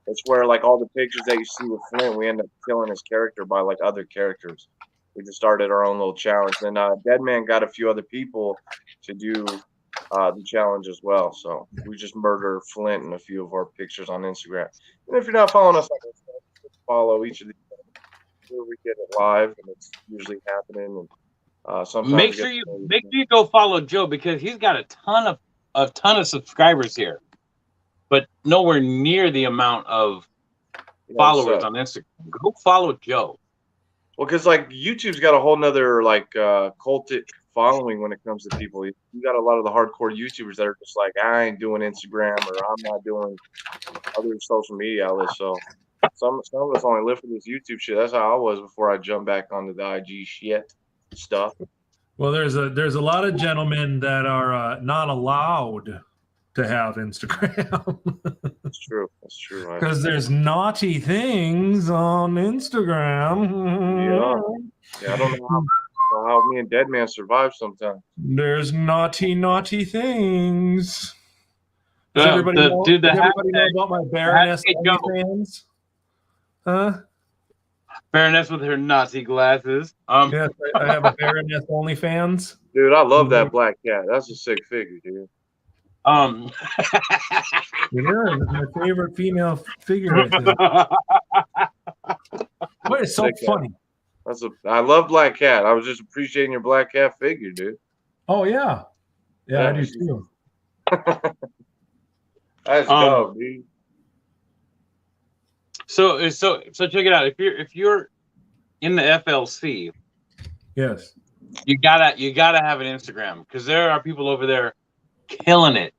it's where like all the pictures that you see with Flint, we end up killing his character by like other characters. We just started our own little challenge. Then Deadman got a few other people to do the challenge as well. So we just murder Flint in a few of our pictures on Instagram. And if you're not following us on Instagram, follow each of these. Where we get it live, and it's usually happening. And sometimes Make sure you go follow Joe because he's got a ton of subscribers here, but nowhere near the amount of followers on Instagram. Go follow Joe. Well, because like YouTube's got a whole nother like cultic following when it comes to people. You got a lot of the hardcore YouTubers that are just like, I ain't doing Instagram or I'm not doing other social media outlets. So some of us only live for this YouTube shit. That's how I was before I jumped back onto the IG shit stuff. Well, there's a lot of gentlemen that are not allowed to have Instagram. That's true. That's true. Because there's naughty things on Instagram. Yeah, I don't know how me and Deadman survive sometimes. There's naughty things. Does The- everybody the- know, dude, the does everybody know hashtag- about my Baroness hashtag Joe. OnlyFans? Huh? Baroness with her Nazi glasses. Yes, I have a Baroness OnlyFans. Dude, I love that black cat. That's a sick figure, dude. Yeah, it's my favorite female figure. I think. What is so Sick cat. funny? I love Black Cat. I was just appreciating your Black Cat figure, dude. Oh yeah, Yeah. I do too. That's dope, dude. So check it out. If you're in the FLC, Yes. you gotta have an Instagram because there are people over there killing it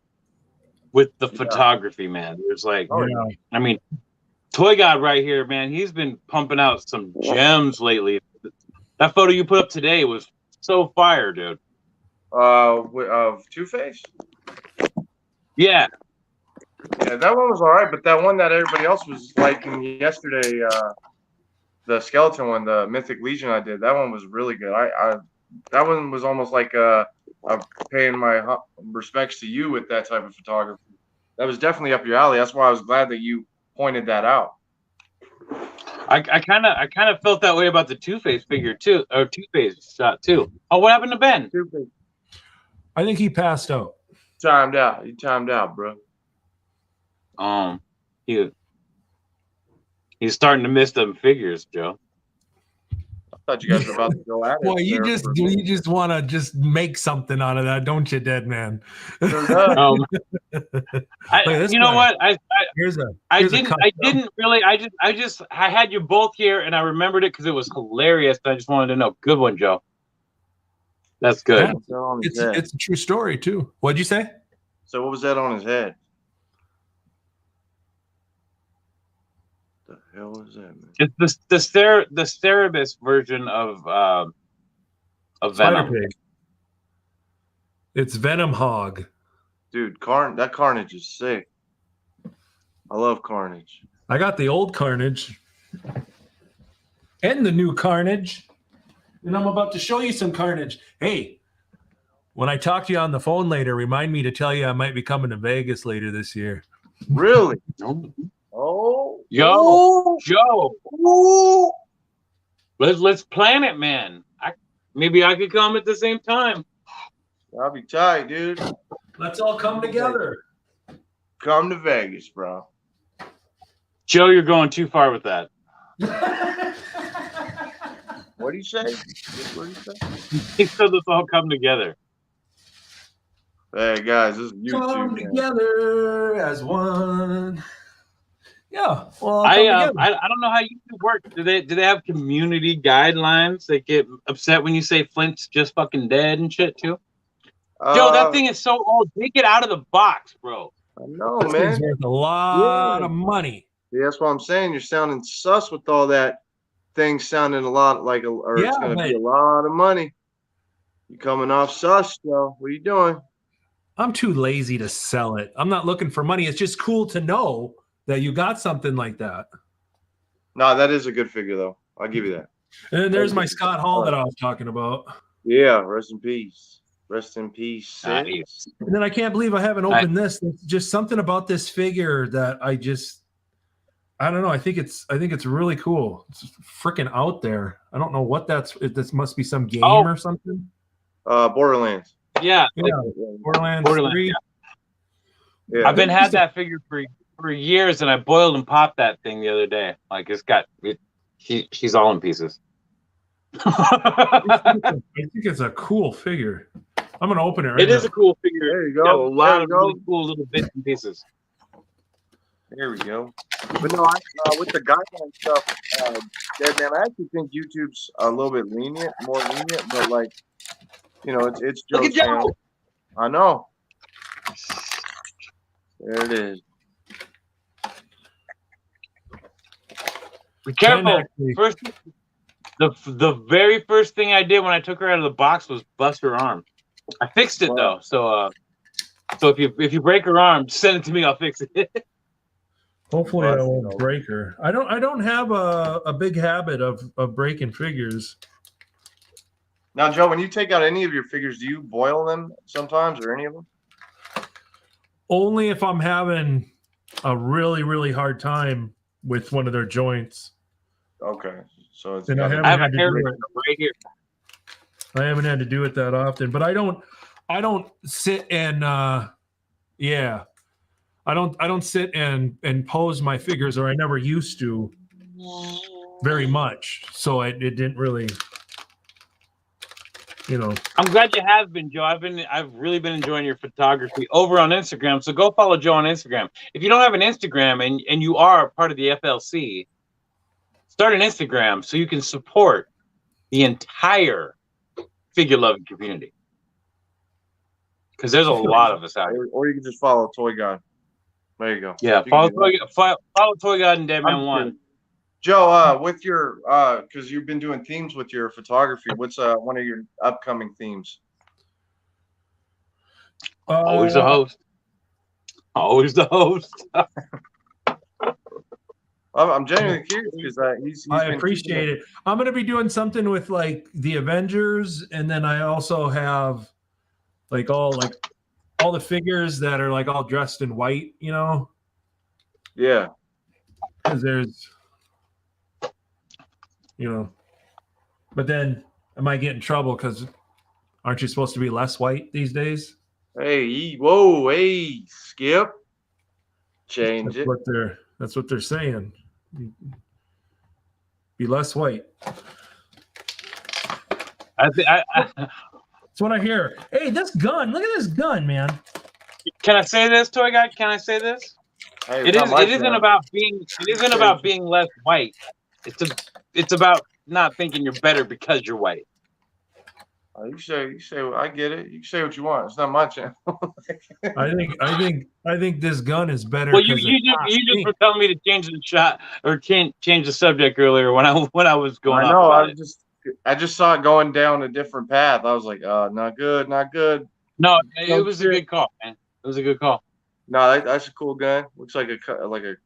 with the photography, man. There's like, I mean, Toy God right here, man. He's been pumping out some gems lately. That photo you put up today was so fire, dude. Of Two-Face? Yeah. Yeah, that one was all right, but that one that everybody else was liking yesterday, the skeleton one, the Mythic Legion I did, that one was really good. That one was almost like I'm paying my respects to you with that type of photography. That was definitely up your alley. That's why I was glad that you pointed that out. I kind of felt that way about the Two-Face figure too, or Two-Face shot too. Oh, what happened to Ben? I think he passed out. Timed out. He timed out, bro. He's starting to miss them figures, Joe. I thought you guys were about to go at it. Boy, you just want to just make something out of that, don't you, dead man? You know what? I had you both here, and I remembered it because it was hilarious. I just wanted to know. Good one, Joe. That's good. Yeah, it's a true story too. What'd you say? So what was that on his head? The hell was that, man? It's the Cerebus version of Venom. Pig. It's Venom Hog. Dude, that Carnage is sick. I love Carnage. I got the old Carnage and the new Carnage, and I'm about to show you some Carnage. Hey, when I talk to you on the phone later, remind me to tell you I might be coming to Vegas later this year. Really? Oh, Joe. Ooh. Let's plan it, man. Maybe I could come at the same time. I'll be tight, dude. Let's all come together. Come to Vegas, bro. Joe, you're going too far with that. What do you say? What do you say? He said this all come together. Hey guys, this is YouTube. Come Man. together as one. Yeah, well, I come together. don't know how YouTube works. Do they have community guidelines that get upset when you say Flint's just fucking dead and shit too? Joe, that thing is so old. Take it out of the box, bro. I know, This thing's man. worth a lot of money. Yeah, that's what I'm saying. You're sounding sus with all that thing sounding a lot like it's going to be a lot of money. You coming off sus, Joe? What are you doing? I'm too lazy to sell it. I'm not looking for money. It's just cool to know that you got something like that. No, that is a good figure, though. I'll give you that. And then there's my Scott Hall that I was talking about. Yeah, rest in peace. Rest in peace. Nice. And then I can't believe I haven't opened this. There's just something about this figure that I don't know. I think it's really cool. It's freaking out there. I don't know what this must be some game or something. Borderlands. Yeah. Borderlands 3. Yeah. I've been had that figure for years, and I boiled and popped that thing the other day. Like she's all in pieces. I think it's a cool figure. I'm gonna open it right now. It is a cool figure. There you go. Got a lot of really cool little bits and pieces. There we go. But no, with the guideline stuff, Dead Man, I actually think YouTube's a little bit more lenient, but like, it's Joe's Look at Joe. channel. I know. There it is. Be careful. First, the very first thing I did when I took her out of the box was bust her arm. I fixed it though, so if you break her arm, send it to me. I'll fix it. Hopefully, I won't break her. I don't have a big habit of breaking figures. Now, Joe, when you take out any of your figures, do you boil them sometimes, or any of them? Only if I'm having a really, really hard time with one of their joints. Okay, so it's. And I have a hair right here. I haven't had to do it that often, but I don't sit and I don't sit and pose my figures, or I never used to very much. So it didn't really, I'm glad you have been, Joe. I've really been enjoying your photography over on Instagram. So go follow Joe on Instagram. If you don't have an Instagram and you are part of the FLC, start an Instagram so you can support the entire figure loving community. Because there's a lot of us out here. Or you can just follow Toy God. There you go. Yeah, follow Toy God and Deadman 1. Joe, with your because you've been doing themes with your photography, what's one of your upcoming themes? Always the host. Always the host. I'm genuinely curious because he's I appreciate it. I'm going to be doing something with like the Avengers, and then I also have like all the figures that are like all dressed in white, Yeah. Because there's, but then I might get in trouble because aren't you supposed to be less white these days? Hey, whoa, hey, Skip. Change it. That's what they're saying. Be less white. That's what I hear. Hey, this gun! Look at this gun, man. Can I say this, Toy Guy? Can I say this? Hey, It isn't about being less white. It's about not thinking you're better because you're white. You say. I get it. You can say what you want. It's not my channel. I think this gun is better. Well, you just were telling me to change the shot or change the subject earlier when I was going. I know. I just saw it going down a different path. I was like, not good, not good. No, it was a good call, man. It was a good call. No, that's a cool gun. Looks like a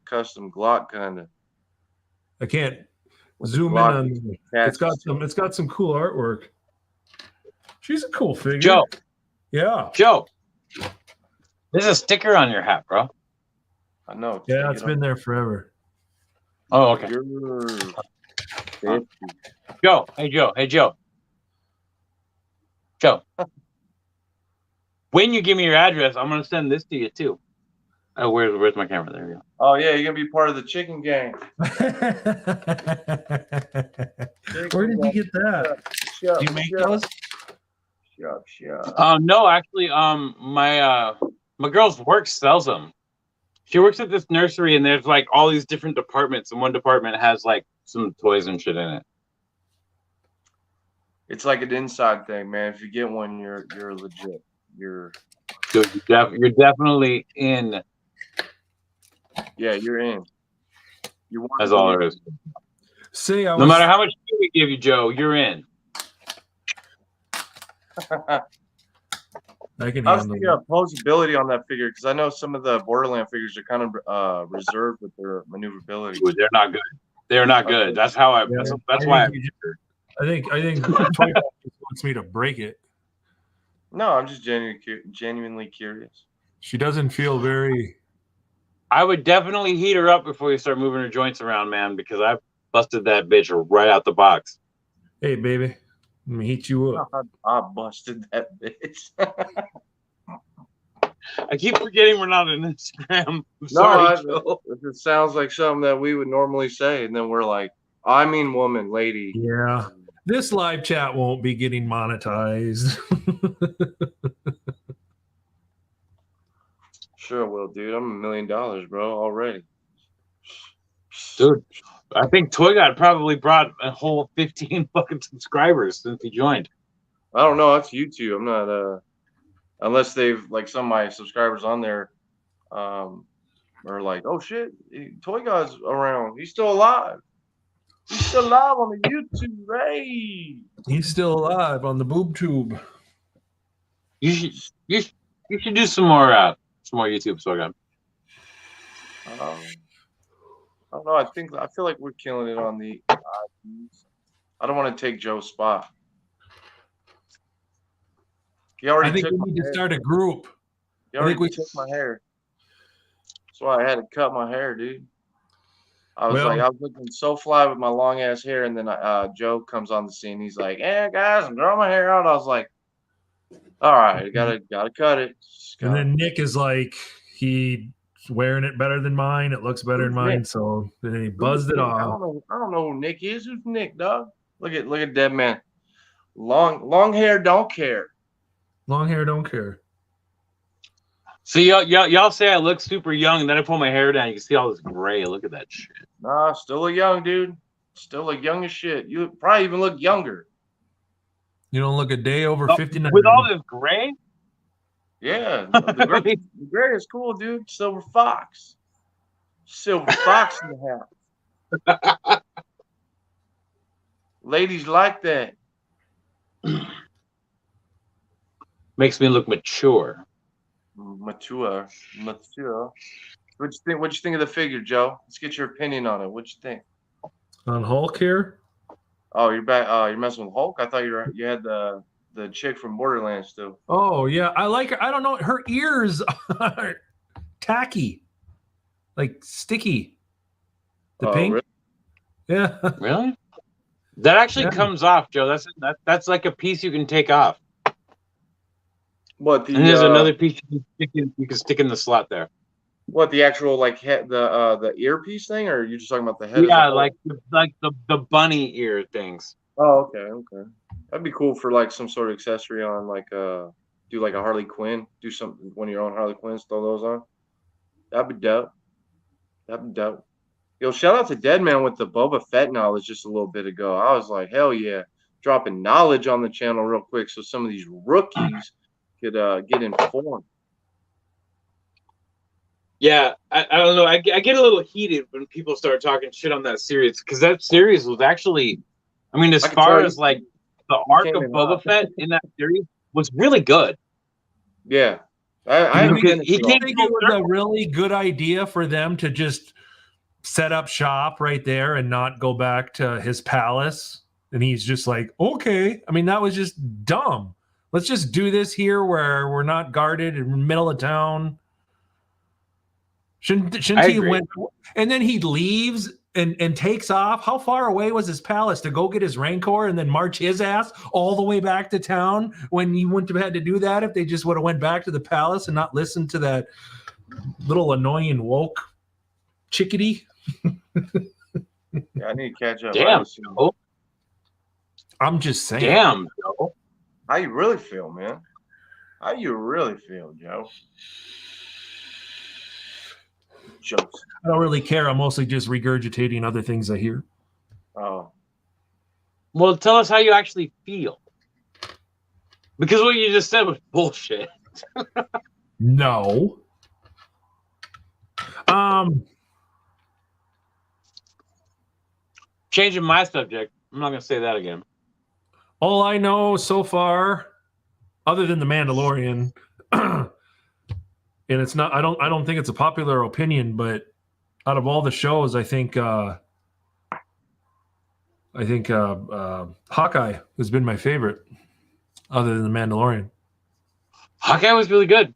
custom Glock kind of. I can't zoom in on. It's got some cool artwork. She's a cool figure. Joe. Yeah. Joe. There's a sticker on your hat, bro. I know. Yeah, it's been there forever. Oh, okay. Joe. Hey, Joe. Hey, Joe. Joe. When you give me your address, I'm going to send this to you, too. Oh, where's my camera? There we go. Oh yeah, you're gonna be part of the chicken gang. Where did you get that? Shut, Do you make those? Shut. No, actually, my girl's work sells them. She works at this nursery, and there's like all these different departments, and one department has like some toys and shit in it. It's like an inside thing, man. If you get one, you're legit. You're definitely in. Yeah, you're in. You want. That's all there is. See, No matter how much we give you, Joe, you're in. I can I was handle thinking of posability on that figure because I know some of the Borderlands figures are kind of reserved with their maneuverability. Ooh, they're not good. They're not good. That's how I. Yeah, that's why. I think Toy Box just wants me to break it. No, I'm just genuinely curious. She doesn't feel very. I would definitely heat her up before you start moving her joints around, man, because I busted that bitch right out the box. Hey, baby, let me heat you up. I busted that bitch. I keep forgetting we're not on Instagram. I'm sorry, Joe. It sounds like something that we would normally say, and then we're like, I mean, woman, lady. Yeah, this live chat won't be getting monetized. Sure will, dude. I'm $1 million, bro, already. Dude, I think Toy God probably brought a whole 15 fucking subscribers since he joined. I don't know. That's YouTube. I'm not unless they've like some of my subscribers on there are like, oh shit, Toy God's around. He's still alive. He's still alive on the YouTube. Hey, He's still alive on the boob tube. You should do some more YouTube, Toy God. I don't know. I feel like we're killing it on the IPs. I don't want to take Joe's spot. He already I think took we my need to hair. start a group. He already we- took my hair. That's why I had to cut my hair, dude. I was Well- I was looking so fly with my long ass hair, and then Joe comes on the scene. He's like, "Yeah, guys, I'm growing my hair out." I was like, "All right, gotta cut it." And then Nick is like, he's wearing it better than mine. It looks better than mine. Nick? So then he buzzed it off. I don't know who Nick is. Who's Nick, dog? Look at Dead Man. Long hair, don't care. Long hair, don't care. See, y'all say I look super young, and then I pull my hair down. You can see all this gray. Look at that shit. Nah, still a young dude. Still a young as shit. You probably even look younger. You don't look a day over 59. With all this gray? Yeah, the gray is cool, dude. Silver fox in the house. Ladies like that. Makes me look mature. Mature. What'd you think of the figure, Joe? Let's get your opinion on it. What'd you think? On Hulk here? Oh, you're back. You're messing with Hulk. I thought you had the chick from Borderlands still. Oh, yeah. I like her. I don't know. Her ears are tacky, like sticky. The pink? Really? Yeah. Really? That actually Yeah. comes off, Joe. That's like a piece you can take off. What the? And there's another piece you can stick in the slot there. What the actual like head the earpiece thing, or are you just talking about the head? Yeah, as a whole? like the bunny ear things. Oh, okay. That'd be cool for like some sort of accessory on like do like a Harley Quinn, do one of your own Harley Quinns, throw those on. That'd be dope. Yo, shout out to Deadman with the Boba Fett knowledge just a little bit ago. I was like, hell yeah, dropping knowledge on the channel real quick so some of these rookies could get informed. Yeah, I don't know. I get a little heated when people start talking shit on that series because that series was actually, I mean, as far as like the arc of Boba Fett in that series was really good. Yeah, I think it was a really good idea for them to just set up shop right there and not go back to his palace. And he's just like, okay. I mean, that was just dumb. Let's just do this here where we're not guarded in the middle of town. Shouldn't he went and then he leaves and takes off? How far away was his palace to go get his Rancor and then march his ass all the way back to town when he wouldn't have had to do that if they just would have went back to the palace and not listened to that little annoying woke chickadee. Yeah, I need to catch up. I Damn, haven't seen it. Joe. I'm just saying. Damn, Joe. How you really feel, man? How you really feel, Joe? Jokes. I don't really care. I'm mostly just regurgitating other things I hear. Oh, Well, tell us how you actually feel. Because what you just said was bullshit. No. Changing my subject. I'm not going to say that again. All I know so far, other than the Mandalorian, and it's not. I don't think it's a popular opinion, but out of all the shows, I think Hawkeye has been my favorite, other than the Mandalorian. Hawkeye was really good.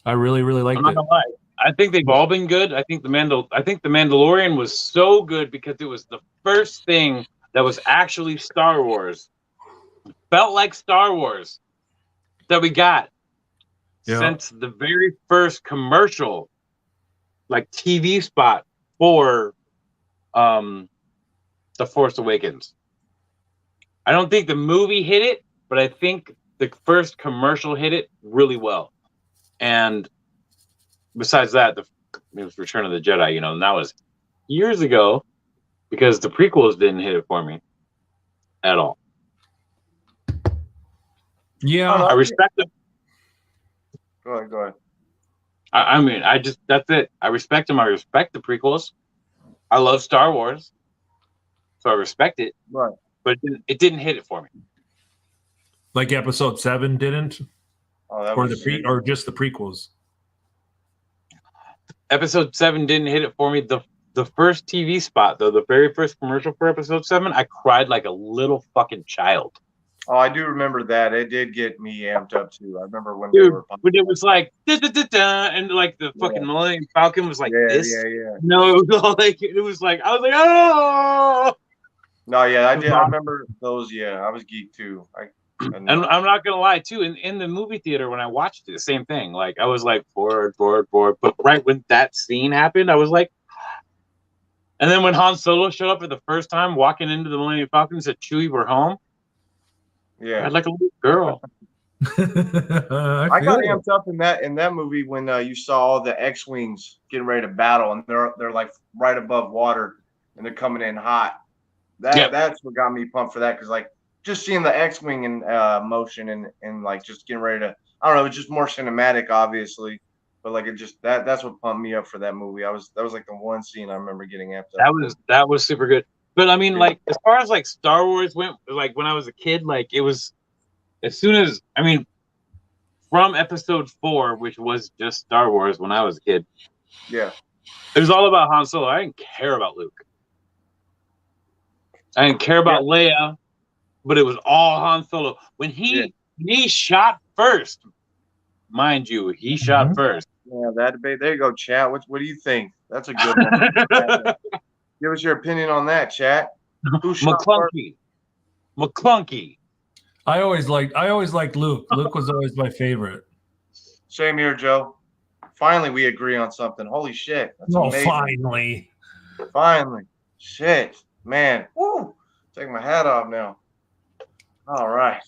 I really, really liked I'm not it. gonna lie. I think they've all been good. I think the Mandalorian was so good because it was the first thing that was actually Star Wars. Felt like Star Wars that we got since the very first commercial, like TV spot for The Force Awakens. I don't think the movie hit it, but I think the first commercial hit it really well. And besides that, it was Return of the Jedi, and that was years ago because the prequels didn't hit it for me at all. Yeah, I respect them. go ahead. I mean, that's it. I respect them. I respect the prequels. I love Star Wars, so I respect it. Right. But it didn't hit it for me. like Episode 7 didn't, Oh, that or was or just the prequels. Episode 7 didn't hit it for me. The first TV spot, though, the very first commercial for Episode 7, I cried like a little fucking child. Oh, I do remember that. It did get me amped up too. I remember when they Dude, were when it was like da-da-da-da, and like the fucking Millennium Falcon was like this. Yeah. No, it was like I was like, oh. No, yeah, I did. I remember those. Yeah, I was geeked too. And I'm not gonna lie too. In the movie theater when I watched it, the same thing. Like I was like forward. But right when that scene happened, I was like. And then when Han Solo showed up for the first time, walking into the Millennium Falcon, and said, "Chewie, we're home." yeah, I'd like a little girl. I got amped up in that movie when you saw all the X-wings getting ready to battle, and they're like right above water, and they're coming in hot. That's what got me pumped for that, because like just seeing the X-wing in motion and like just getting ready to, I don't know, it's just more cinematic, obviously, but like it just that's what pumped me up for that movie. That was like the one scene I remember getting amped up. That was super good. But I mean, like as far as like Star Wars went, like when I was a kid, like it was as soon as from Episode 4, which was just Star Wars when I was a kid. Yeah, it was all about Han Solo. I didn't care about Luke. I didn't care about Leia, but it was all Han Solo. When he shot first, mind you, he shot first. Yeah, that debate. There you go, chat. What do you think? That's a good one. Give us your opinion on that, chat. Who shot McClunky. I always liked Luke. Luke was always my favorite. Same here, Joe. Finally, we agree on something. Holy shit. That's amazing. Finally. Shit. Man. Woo. Take my hat off now. All right.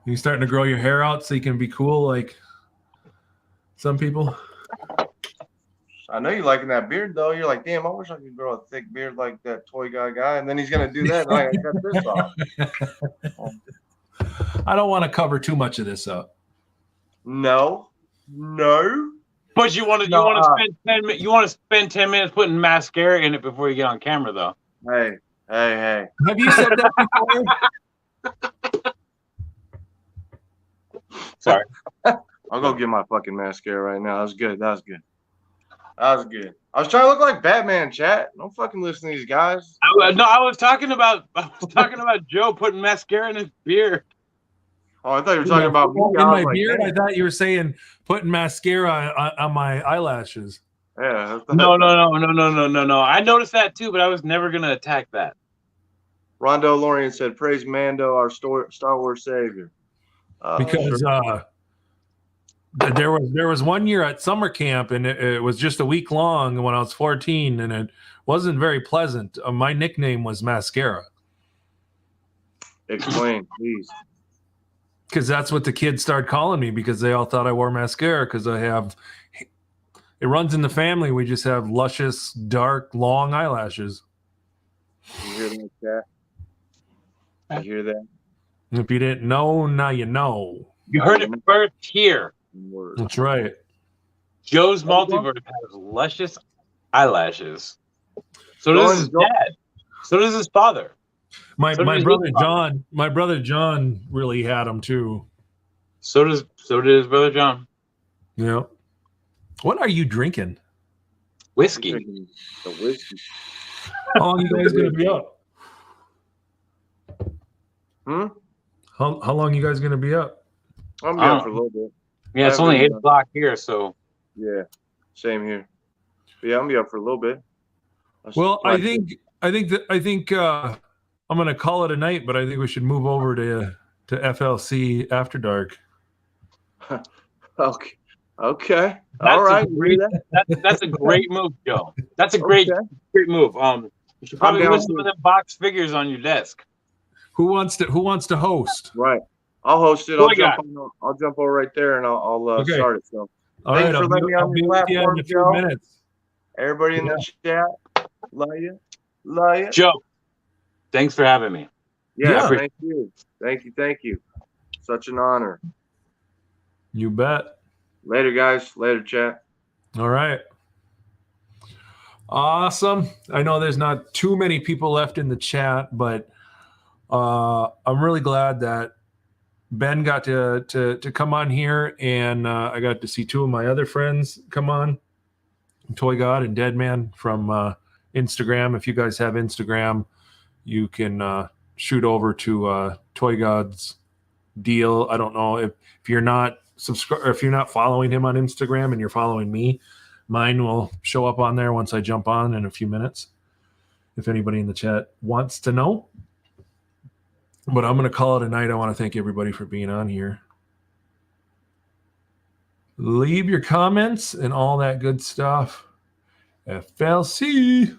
You starting to grow your hair out so you can be cool like some people? I know you liking that beard, though. You're like, damn, I wish I could grow a thick beard like that toy guy. And then he's going to do that. And I cut this off. I don't want to cover too much of this up. No. But you want to spend 10 minutes putting mascara in it before you get on camera, though. Hey. Have you said that before? Sorry. I'll go get my fucking mascara right now. That was good. I was trying to look like Batman, chat. Don't fucking listen to these guys. I was talking about Joe putting mascara in his beard. Oh, I thought you were talking about me. In my beard? I thought you were saying putting mascara on my eyelashes. Yeah. No. I noticed that too, but I was never gonna attack that. Rondo Lorian said, "Praise Mando, our Star Wars savior." Because There was one year at summer camp, and it was just a week long when I was 14, and it wasn't very pleasant. My nickname was Mascara Explain, please. because that's what the kids started calling me because they all thought I wore mascara because it runs in the family. We just have luscious, dark, long eyelashes. You hear that, Cat? You hear that? If you didn't know, now you know. You heard it first here. Word. That's right. Joe's Multiverse has luscious eyelashes. So does his dad. So does his father. My So does brother his John. My brother John really had them too. So did his brother John. Yeah. What are you drinking? Whiskey. The whiskey. How long are you guys gonna be up? How long you guys gonna be up? I'm down for a little bit. Yeah, it's only 8 o'clock here, so Yeah, same here. But yeah, I'm gonna be up for a little bit. Well, I think I'm gonna call it a night, but I think we should move over to FLC After Dark. Okay. Okay. That's All right. a great, that's a great move, Joe. That's a great move. You should probably I'm put down some of with them box figures on your desk. Who wants to host? Right. I'll host it. Who I got? I'll jump over right there and I'll Okay. start it. So All Thanks right, for letting me on your with you in platform, a few Joe. minutes. everybody in the chat, love you. Love you. Joe, thanks for having me. Yeah, Yeah. thank you. Thank you. Such an honor. You bet. Later, guys. Later, chat. All right. Awesome. I know there's not too many people left in the chat, but I'm really glad that Ben got to come on here, and I got to see two of my other friends come on, Toy God and Deadman from Instagram. If you guys have Instagram, you can shoot over to Toy God's deal. I don't know if you're not if you're not following him on Instagram and you're following me, mine will show up on there once I jump on in a few minutes. If anybody in the chat wants to know. But I'm going to call it a night. I want to thank everybody for being on here. Leave your comments and all that good stuff. FLC.